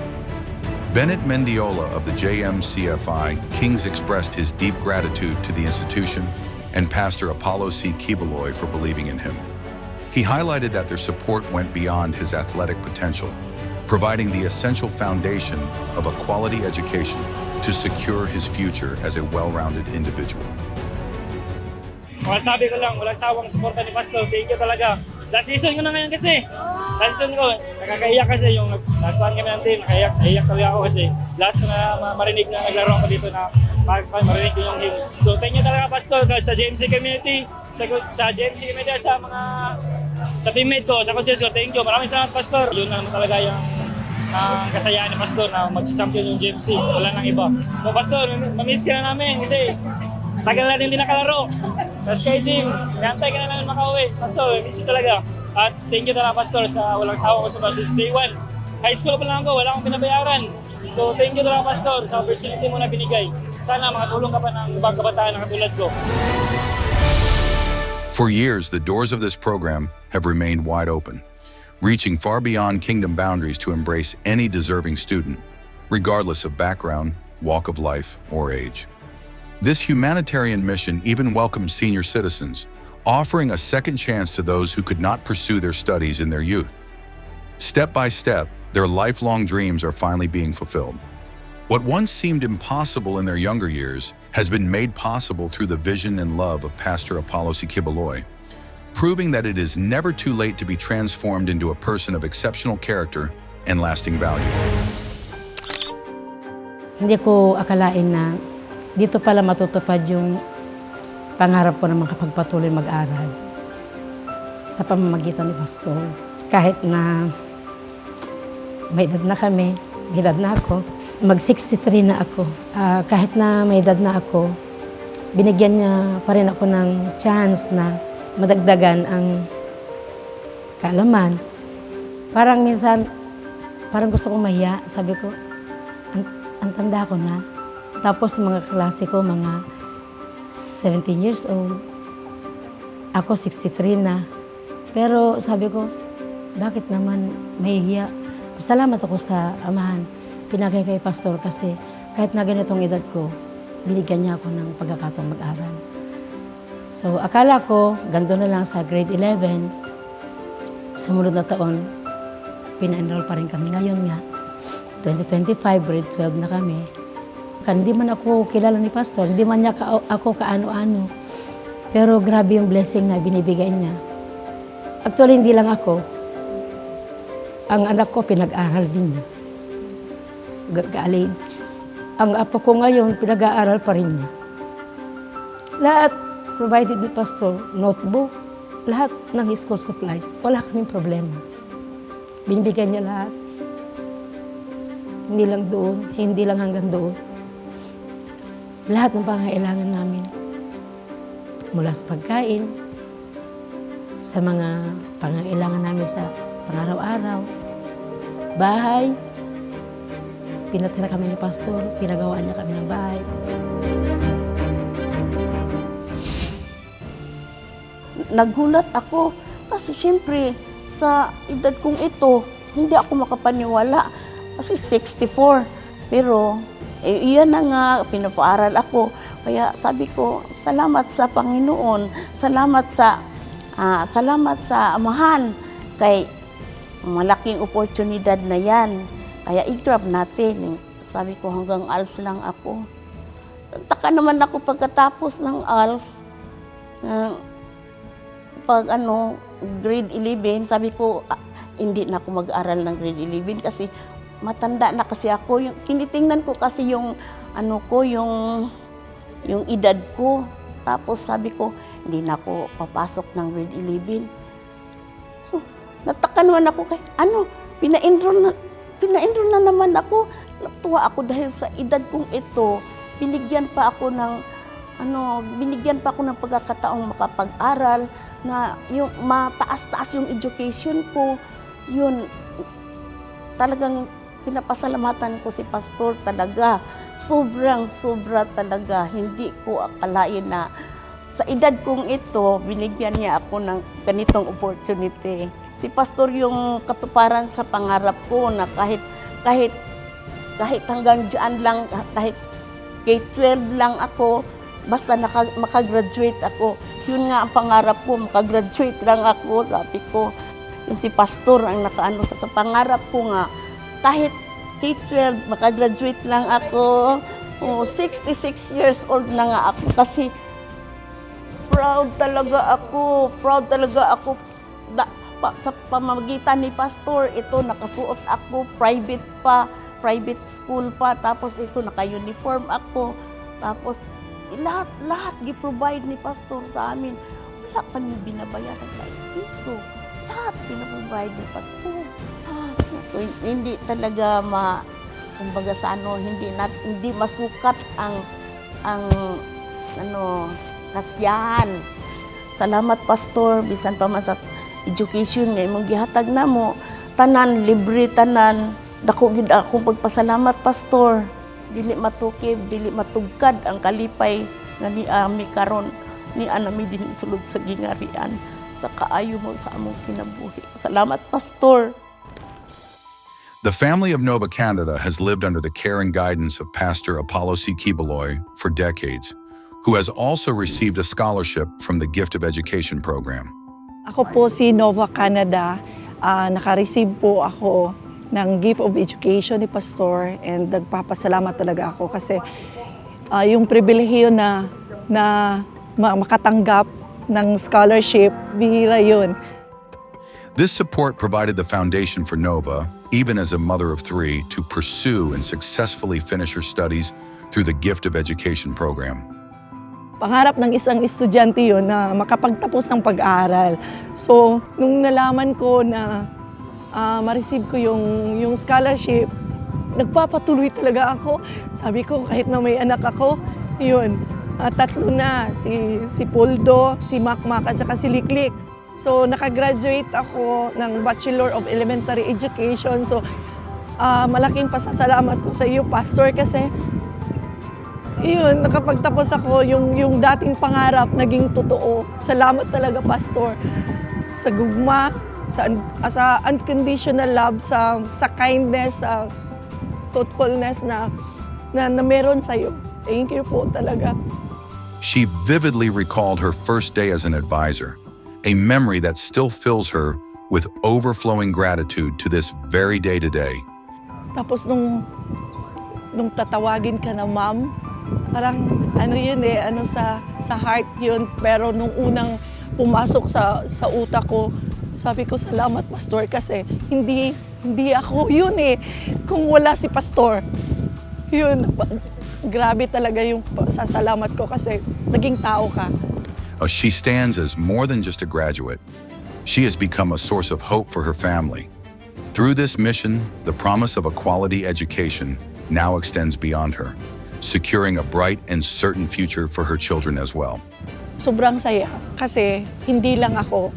Bennett Mendiola of the JMCFI Kings expressed his deep gratitude to the institution and Pastor Apollo C. Quiboloy for believing in him. He highlighted that their support went beyond his athletic potential, providing the essential foundation of a quality education to secure his future as a well-rounded individual. Masabi ko lang, walang sawang suporta ni Pastor. Thank you talaga. Last season ko na ngayon kasi. Last season ko, nakakaiyak kasi yung nagkuhan kami ng team. Naiyak talaga ako kasi last ko na marinig na naglaro ako dito na marinig ko yung hymn. So thank you talaga Pastor sa JMC community, sa JMC community, sa teammate ko, sa coaches ko. Thank you. Maraming salamat Pastor. Yun na naman talaga yung kasayaan ni Pastor na mag-champion yung JMC. Wala nang iba. So Pastor, mamiss ka na namin kasi tagal na din nakalaro. Tapos kay team, nantay ka na namin makauwi. Pastor, miss you talaga. At thank you talaga Pastor sa walang sawa ko sa since day one. High school pa lang ako, wala akong pinabayaran. So thank you talaga Pastor sa opportunity mo na binigay. Sana makatulong ka pa ng ibang kabataan na katulad ko. For years, the doors of this program have remained wide open, reaching far beyond kingdom boundaries to embrace any deserving student, regardless of background, walk of life, or age. This humanitarian mission even welcomes senior citizens, offering a second chance to those who could not pursue their studies in their youth. Step by step, their lifelong dreams are finally being fulfilled. What once seemed impossible in their younger years has been made possible through the vision and love of Pastor Apollo C. Quiboloy, proving that it is never too late to be transformed into a person of exceptional character and lasting value. Hindi ko akalain na dito pala matutupad yung pangarap ko na makapagpatuloy mag-aral sa pamamagitan ni Pastor. Kahit na may edad na kami, may edad na ako, mag-63 na ako. Kahit na may edad na ako, binigyan niya pa rin ako ng chance na madagdagan ang kaalaman. Parang minsan, parang gusto kong mahiya. Sabi ko, ang tanda ko na. Tapos mga klase ko, mga 17 years old. Ako 63 na. Pero sabi ko, bakit naman mahihiya? Salamat ako sa amahan. Pinagay kay Pastor kasi kahit na ganitong edad ko, binigyan niya ako ng pagkakataong mag-aral. So akala ko, ganito na lang sa grade 11. Sumunod na taon, pina-enroll pa rin kami. Ngayon nga, 2025, grade 12 na kami. Hindi man ako kilala ni Pastor, hindi man niya ako kaano-ano. Pero grabe yung blessing na binibigay niya. Actually, hindi lang ako. Ang anak ko, pinag-aral din niya. College. Ang apo ko ngayon, pinag-aaral pa rin niya. Lahat provided ni Pastor, notebook, lahat ng school supplies. Wala kaming problema. Binibigyan niya lahat. Hindi lang doon, hindi lang hanggang doon. Lahat ng pangangailangan namin. Mula sa pagkain, sa mga pangangailangan namin sa pang-araw-araw, bahay, pinatira kami ni Pastor, pinagawaan niya kami ng bahay. Nagulat ako kasi siyempre sa edad kong ito, hindi ako makapaniwala kasi 64. Pero iyan na nga, pinapaaral ako. Kaya sabi ko, salamat sa Panginoon, salamat sa amahan kay malaking oportunidad na yan. Kaya i-grab natin. Sabi ko, hanggang ALS lang ako. Taka naman ako pagkatapos ng ALS. Pag grade 11, sabi ko, hindi na ako mag-aral ng grade 11 kasi matanda na kasi ako. Kinitingnan ko kasi yung edad ko. Tapos sabi ko, hindi na ako papasok ng grade 11. So, nataka naman ako kay, pina-enroll na naman ako. Natuwa ako dahil sa edad kong ito, binigyan pa ako ng pagkakataong makapag-aral na yung mataas-taas yung education ko. Yun, talagang pinapasalamatan ko si Pastor talaga. Sobra talaga. Hindi ko akalain na Sa edad kong ito, binigyan niya ako ng ganitong opportunity. Si Pastor yung katuparan sa pangarap ko na kahit hanggang dyan lang, kahit K-12 lang ako, basta makagraduate ako. Yun nga ang pangarap ko, makagraduate lang ako, sabi ko. Yung si Pastor ang nakaano sa pangarap ko nga, kahit K-12, makagraduate lang ako. 66 years old na nga ako kasi proud talaga ako sa pamamagitan ni Pastor. Ito, nakasuot ako, private school pa, tapos ito, naka-uniform ako, tapos lahat gi-provide ni Pastor sa amin. Wala kami binabayaran kahit piso. Lahat pinaprovide ni Pastor. Hindi talaga kumbaga sa hindi masukat ang kasiyahan. Salamat Pastor, bisan pa man sa education nga imong gihatag namo, tanan libre, tanan dako gid akong pagpasalamat Pastor. Dili matukib, dili matugkad ang kalipay nga niami karon ni anami dinhi sulod sa gingarian sa kaayo mo sa among kinabuhi. Salamat Pastor. The family of Nova Canada has lived under the care and guidance of Pastor Apollo C. Quiboloy for decades, who has also received a scholarship from the Gift of Education program. Ako po si Nova Canada. Naka-receive po ako ng Gift of Education ni Pastor, and nagpapasalamat talaga ako kasi yung pribilehiyo na makatanggap ng scholarship, bihira yun. This support provided the foundation for Nova, even as a mother of three, to pursue and successfully finish her studies through the Gift of Education program. Pangarap ng isang estudyante yun na makapagtapos ng pag-aaral. So, nung nalaman ko na ma-receive ko yung scholarship, nagpapatuloy talaga ako. Sabi ko, kahit na may anak ako, yun, tatlo na, si Poldo, si Makmak, at saka si Liklik. So, nakagraduate ako ng Bachelor of Elementary Education. So, malaking pasasalamat ko sa iyo, Pastor, kasi yun, nakapagtapos ako, yung dating pangarap naging totoo. Salamat talaga, Pastor, sa gugma, sa unconditional love, sa kindness, sa thoughtfulness na meron sa iyo. Thank you po talaga. She vividly recalled her first day as an advisor, a memory that still fills her with overflowing gratitude to this very day today. Tapos nung tatawagin ka na ma'am, parang yun sa heart yun. Pero nung unang pumasok sa utak ko, sabi ko, salamat Pastor, kasi hindi ako yun kung wala si Pastor. Yun, grabe talaga yung sasalamat ko kasi naging tao ka. She stands as more than just a graduate. She has become a source of hope for her family. Through this mission, the promise of a quality education now extends beyond her, securing a bright and certain future for her children as well. Sobrang saya kasi hindi lang ako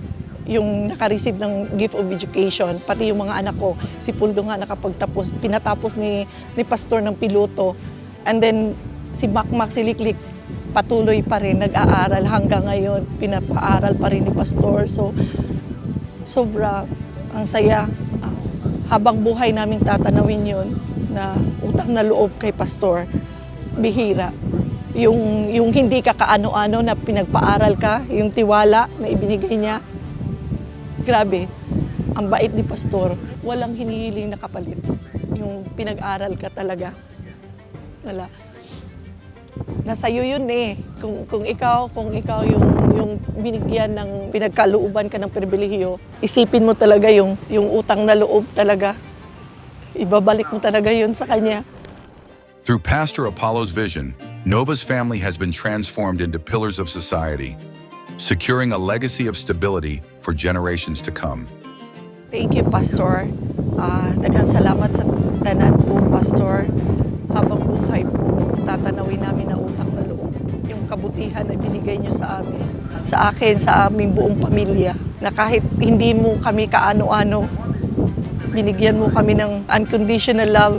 yung naka-receive ng Gift of Education, pati yung mga anak ko. Si Puldo nga nakapagtapos, pinatapos ni Pastor ng piloto. And then si Makmak, si Liklik, patuloy pa rin, nag-aaral hanggang ngayon, pinapaaral pa rin ni Pastor. So, sobra ang saya. Habang buhay naming tatanawin yun, na utang na loob kay Pastor, bihira. Yung hindi ka kaano-ano na pinagpaaral ka, yung tiwala na ibinigay niya, grabe, ang bait ni Pastor, walang hinihiling na kapalit. Yung pinag-aral ka talaga, wala. Nasa iyo yun kung ikaw yung binigyan ng pinagkalooban ka ng pribilehiyo, isipin mo talaga yung utang na loob talaga. Ibabalik mo talaga yun sa kanya. Through Pastor Apollo's vision, Nova's family has been transformed into pillars of society, securing a legacy of stability for generations to come. Thank you, Pastor. Daghang salamat sa tanan po, Pastor. Habang buhay po, tatanawin namin na utang na loob. Yung kabutihan na binigay niyo sa amin, sa akin, sa aming buong pamilya, na kahit hindi mo kami kaano-ano, binigyan mo kami ng unconditional love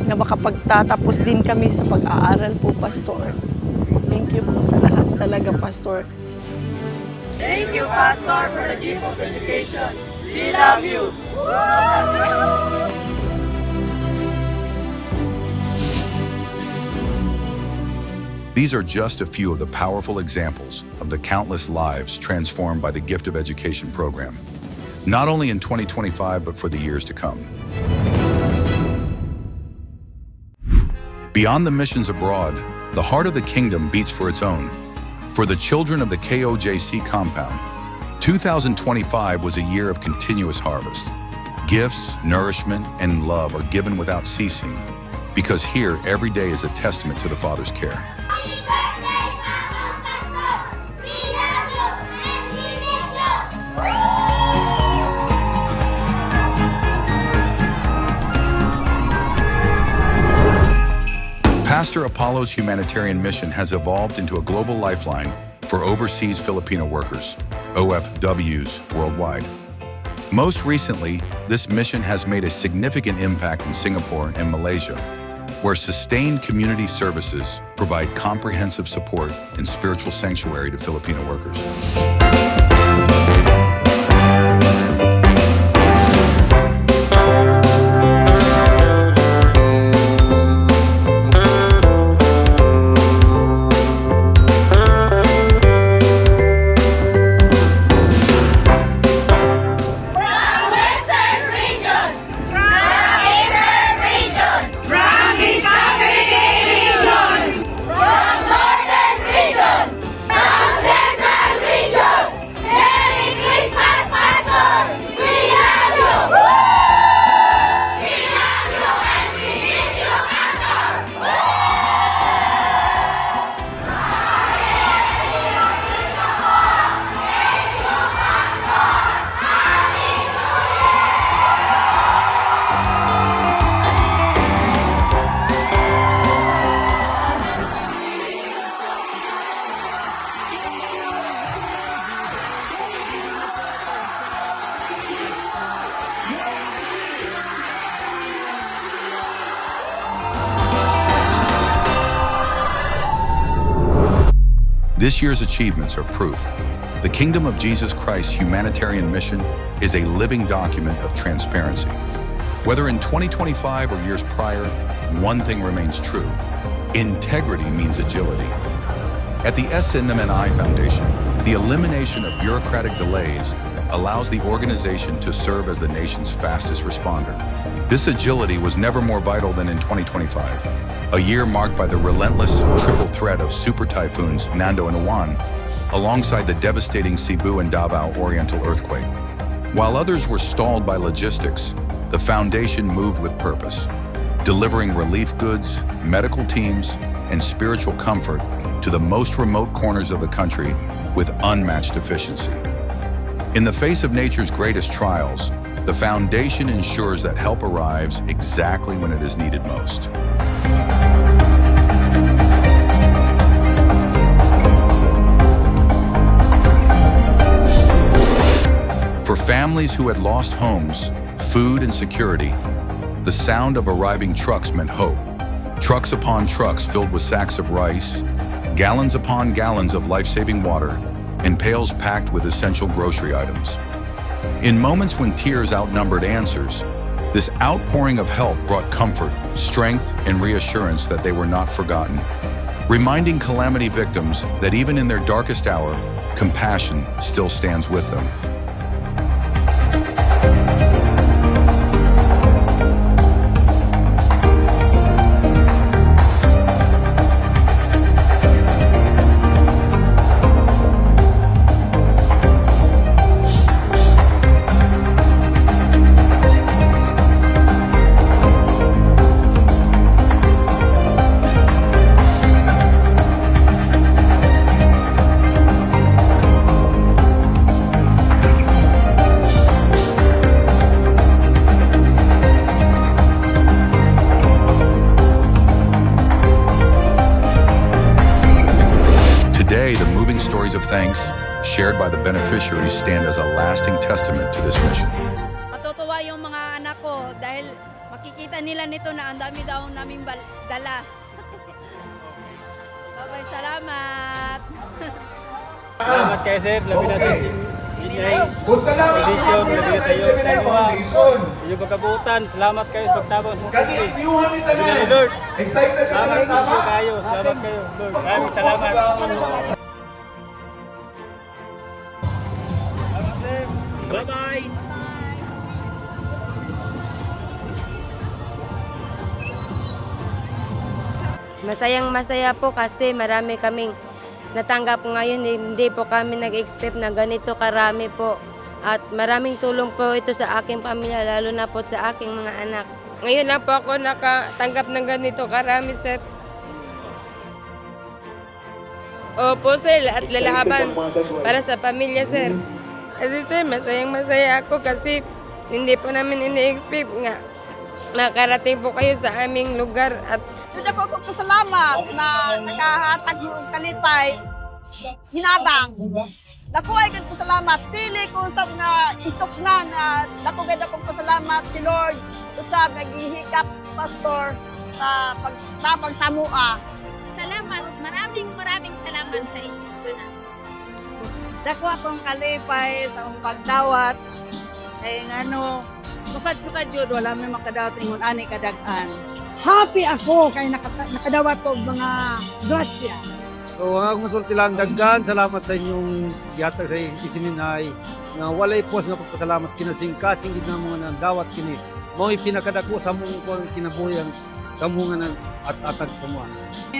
na makapagtatapos din kami sa pag-aaral po, Pastor. Thank you po sa lahat talaga, Pastor. Thank you, Pastor, for the gift of education. We love you. These are just a few of the powerful examples of the countless lives transformed by the Gift of Education program, not only in 2025, but for the years to come. Beyond the missions abroad, the heart of the kingdom beats for its own. For the children of the KOJC compound, 2025 was a year of continuous harvest. Gifts, nourishment, and love are given without ceasing, because here every day is a testament to the Father's care. Pastor Apollo's humanitarian mission has evolved into a global lifeline for overseas Filipino workers, OFWs, worldwide. Most recently, this mission has made a significant impact in Singapore and Malaysia, where sustained community services provide comprehensive support and spiritual sanctuary to Filipino workers. This year's achievements are proof. The Kingdom of Jesus Christ humanitarian mission is a living document of transparency. Whether in 2025 or years prior, one thing remains true. Integrity means agility. At the SNMNI Foundation, the elimination of bureaucratic delays allows the organization to serve as the nation's fastest responder. This agility was never more vital than in 2025, a year marked by the relentless triple threat of super typhoons Nando and Juan, alongside the devastating Cebu and Davao Oriental earthquake. While others were stalled by logistics, the foundation moved with purpose, delivering relief goods, medical teams, and spiritual comfort to the most remote corners of the country with unmatched efficiency. In the face of nature's greatest trials, the foundation ensures that help arrives exactly when it is needed most. For families who had lost homes, food, and security, the sound of arriving trucks meant hope. Trucks upon trucks filled with sacks of rice, gallons upon gallons of life-saving water, and pails packed with essential grocery items. In moments when tears outnumbered answers, this outpouring of help brought comfort, strength, and reassurance that they were not forgotten, reminding calamity victims that even in their darkest hour, compassion still stands with them. Of thanks shared by the beneficiaries stand as a lasting testament to this mission. Matutuwa yung mga anak ko dahil makikita nila nito na ang dami daw naming dala. Abay, salamat. Salamat kayo, sir. Labi na sa Inyay. Foundation, labi sa iyo. Inyong pagkabutan. Salamat kayo sa pagtabang sa country. Labi na ni Lord. Salamat kayo. Salamat kayo, Lord. Maraming salamat. Bye-bye. Masayang-masaya po kasi marami kaming natanggap ngayon. Hindi po kami nag-expect na ganito karami po. At maraming tulong po ito sa aking pamilya, lalo na po sa aking mga anak. Ngayon lang po ako nakatanggap ng ganito karami, sir. Opo, sir, at lalaban para sa pamilya, sir. Kasi, sir, masayang-masaya ako kasi hindi po namin ini-expect nga nakarating po kayo sa aming lugar. At Sudah po ako salamat na nakahatag ng kalipay. Hinabang. Dako ay ko salamat. Dili ko sa mga itok na dako gid akong pasalamat si Lord. Usab naghihikap pastor sa pagtabang sa mua. Salamat, maraming salamat sa inyo. Dako akong kalipay sa akong pagdawat. Kay ngano, sukad-sukad yun, wala may makadawat ingon ani kadag-an. Happy ako kay nakadawat ko mga grasya. So ang masulti lang daghan, salamat sa inyong gihatag sa isininay nga walay pos nga pagpasalamat kinasing-kasing gid nga mga nagdawat kini. Mao pinakadako sa mong kinabuhi ang kamungan at atag kamo.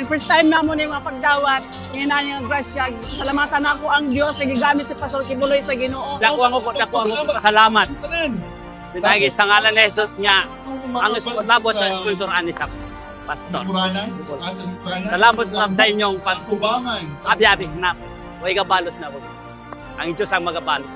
First time na mo ni mga pagdawat, ngina yung grasya. Salamatan ako ang Dios nga gigamit ti Pastor Quiboloy ta Ginoo. Dako ang pasalamat. Pinagi sa ngalan ni Jesus nga ang labot sa sponsor ani sa pastor. Salamat sa inyong pag-abi-abi na way gabalos na po. Ang Diyos ang magabalos.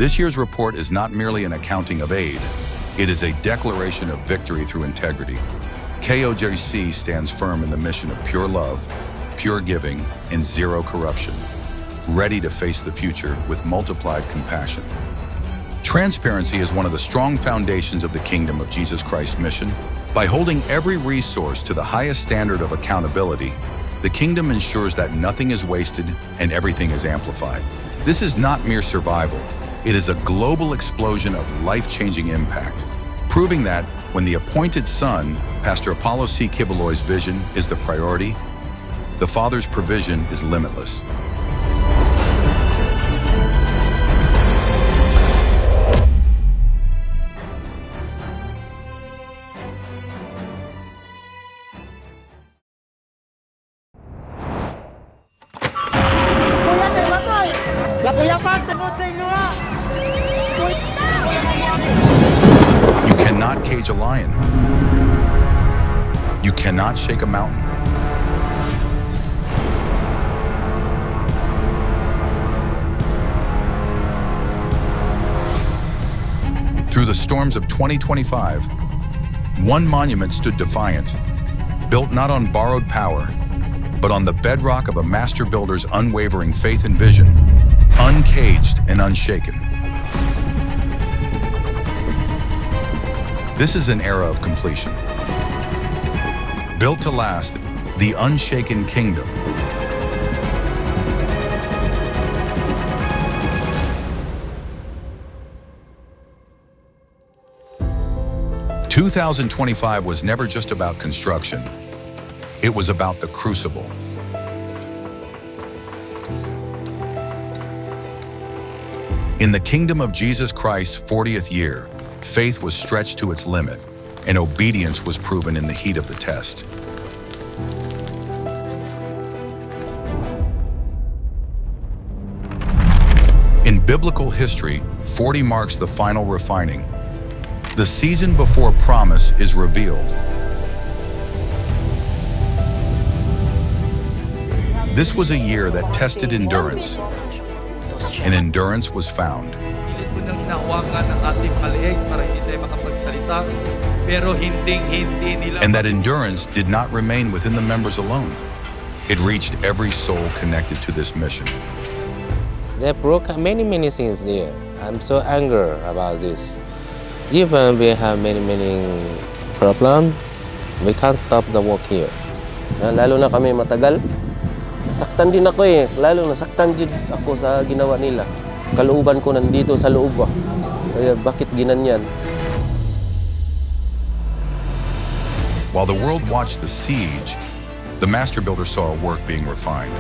This year's report is not merely an accounting of aid, it is a declaration of victory through integrity. KOJC stands firm in the mission of pure love, pure giving, and zero corruption, ready to face the future with multiplied compassion. Transparency is one of the strong foundations of the Kingdom of Jesus Christ mission. By holding every resource to the highest standard of accountability, the Kingdom ensures that nothing is wasted and everything is amplified. This is not mere survival. It is a global explosion of life-changing impact, proving that when the appointed son, Pastor Apollo C. Quiboloy's vision is the priority, the Father's provision is limitless. You cannot cage a lion. You cannot shake a mountain. Through the storms of 2025, one monument stood defiant, built not on borrowed power, but on the bedrock of a master builder's unwavering faith and vision, uncaged and unshaken. This is an era of completion. Built to last, the unshaken kingdom. "2025 was never just about construction. It was about the crucible. In the Kingdom of Jesus Christ's 40th year, faith was stretched to its limit, and obedience was proven in the heat of the test. In biblical history, 40 marks the final refining. The season before promise is revealed. This was a year that tested endurance, and endurance was found. Pilit ko nang hinahawakan ang ating mga leeg para hindi tayo makapagsalita, pero hindi nila... And that endurance did not remain within the members alone. It reached every soul connected to this mission. They broke many things there. I'm so angry about this. Even we have many problems, we can't stop the work here. Lalo na kami matagal. Nasaktan din ako eh. Lalo nasaktan din ako sa ginawa nila. Kalooban ko nandito sa loob ko. Kaya bakit ginanyan? While the world watched the siege, the master builder saw a work being refined.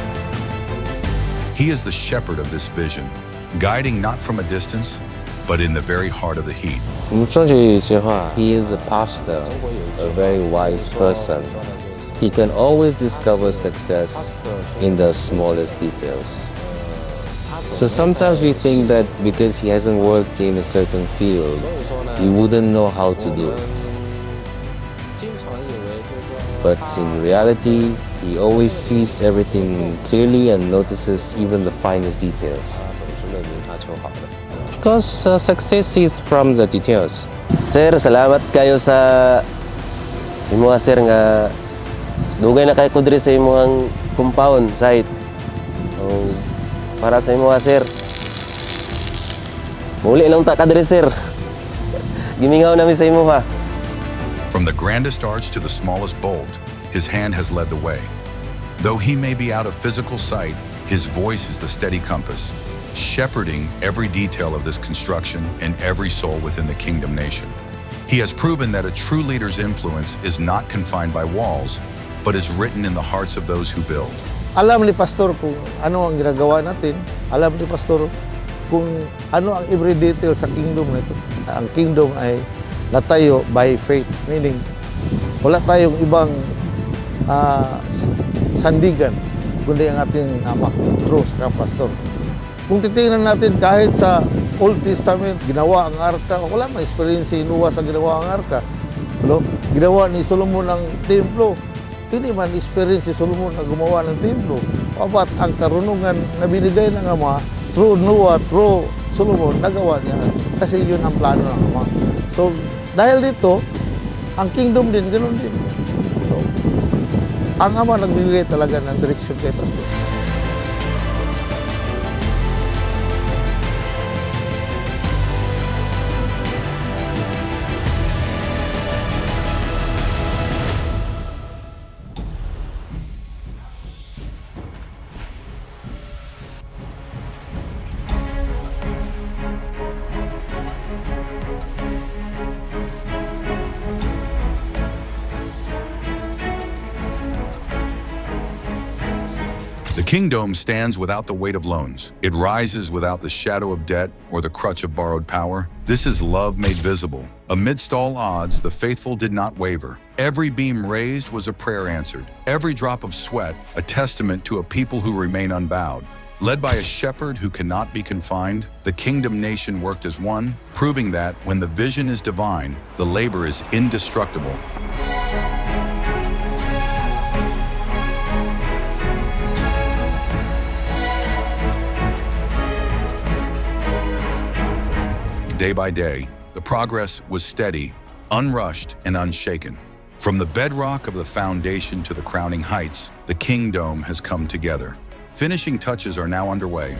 He is the shepherd of this vision, guiding not from a distance, but in the very heart of the heat. He is a pastor, a very wise person. He can always discover success in the smallest details. So sometimes we think that because he hasn't worked in a certain field, he wouldn't know how to do it. But in reality, he always sees everything clearly and notices even the finest details. Because success is from the details. Sir, salamat kayo sa mga sir nga dugay na kayo ko diri sa imong compound site. Para sa imong sir. Muli lang ta ka diri sir. Gimingaw nami sa imo ha. From the grandest arch to the smallest bolt, his hand has led the way. Though he may be out of physical sight, his voice is the steady compass, shepherding every detail of this construction and every soul within the kingdom nation. He has proven that a true leader's influence is not confined by walls, but is written in the hearts of those who build. Alam ni Pastor kung ano ang ginagawa natin. Alam ni Pastor kung ano ang every detail sa kingdom na ito. Ang kingdom ay natayo by faith, meaning wala tayong ibang sandigan kundi ang ating Ama, true sa Pastor. Kung titingnan natin kahit sa Old Testament, ginawa ang arka, wala mang experience si Noah sa ginawa ang arka. Ginawa ni Solomon ang templo, hindi man experience si Solomon na gumawa ng templo. Papat ang karunungan na binigay ng Ama, through Noah, through Solomon, nagawa niya. Kasi yun ang plano ng Ama. So, dahil dito, ang kingdom din, ganoon din. So, ang Ama nagbibigay talaga ng direksyon kay Pastor. The kingdom stands without the weight of loans. It rises without the shadow of debt or the crutch of borrowed power. This is love made visible. Amidst all odds, the faithful did not waver. Every beam raised was a prayer answered. Every drop of sweat, a testament to a people who remain unbowed. Led by a shepherd who cannot be confined, the kingdom nation worked as one, proving that when the vision is divine, the labor is indestructible. Day by day, the progress was steady, unrushed, and unshaken. From the bedrock of the foundation to the crowning heights, the kingdom has come together. Finishing touches are now underway.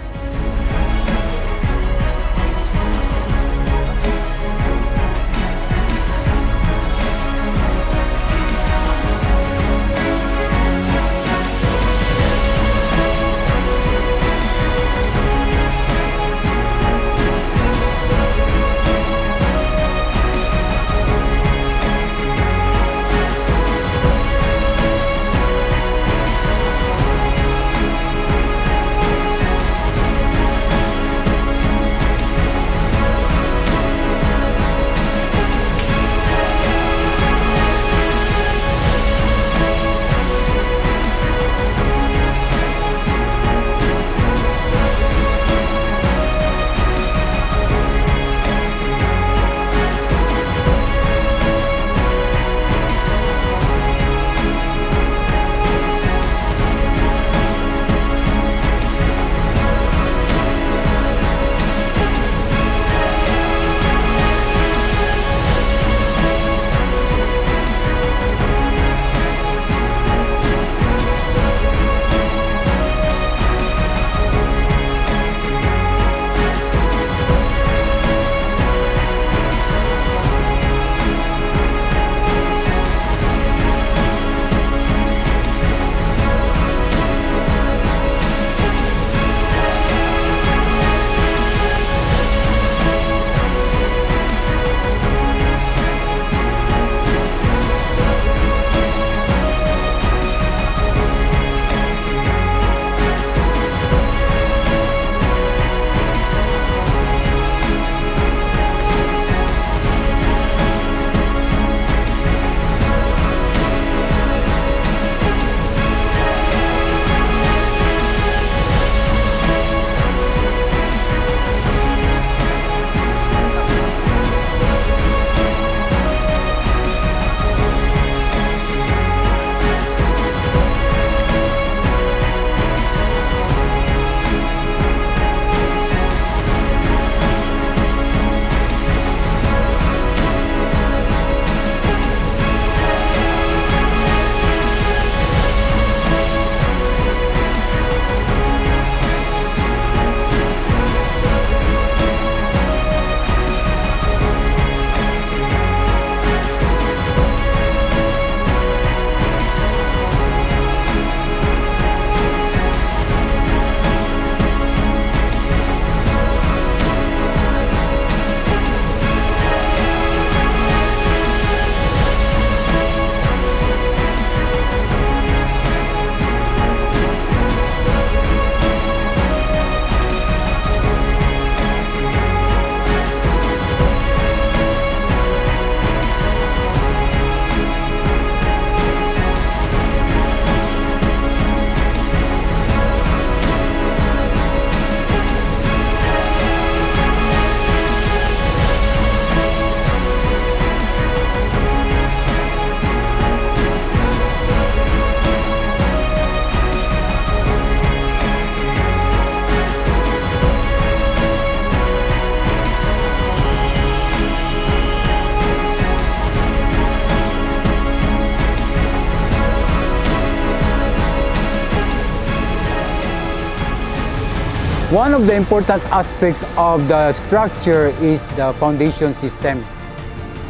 One of the important aspects of the structure is the foundation system,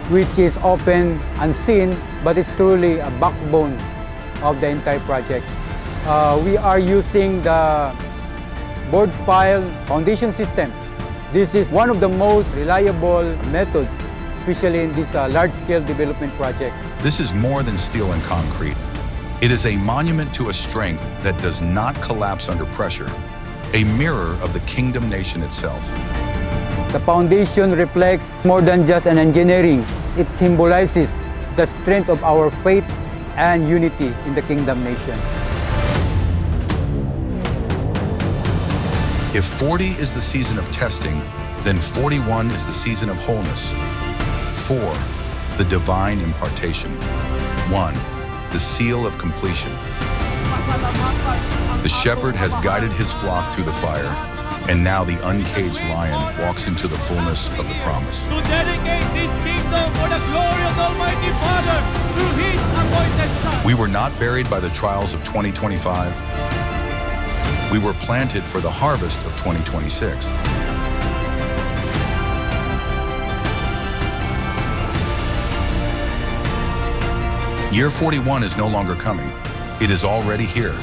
which is often unseen but is truly a backbone of the entire project. We are using the board pile foundation system. This is one of the most reliable methods, especially in this large-scale development project. This is more than steel and concrete. It is a monument to a strength that does not collapse under pressure, a mirror of the kingdom nation itself. The foundation reflects more than just an engineering. It symbolizes the strength of our faith and unity in the kingdom nation. If 40 is the season of testing, then 41 is the season of wholeness. 4, the divine impartation. 1, the seal of completion. The shepherd has guided his flock through the fire, and now the uncaged lion walks into the fullness of the promise. To dedicate this kingdom for the glory of the Almighty Father through His appointed Son. We were not buried by the trials of 2025. We were planted for the harvest of 2026. Year 41 is no longer coming. It is already here.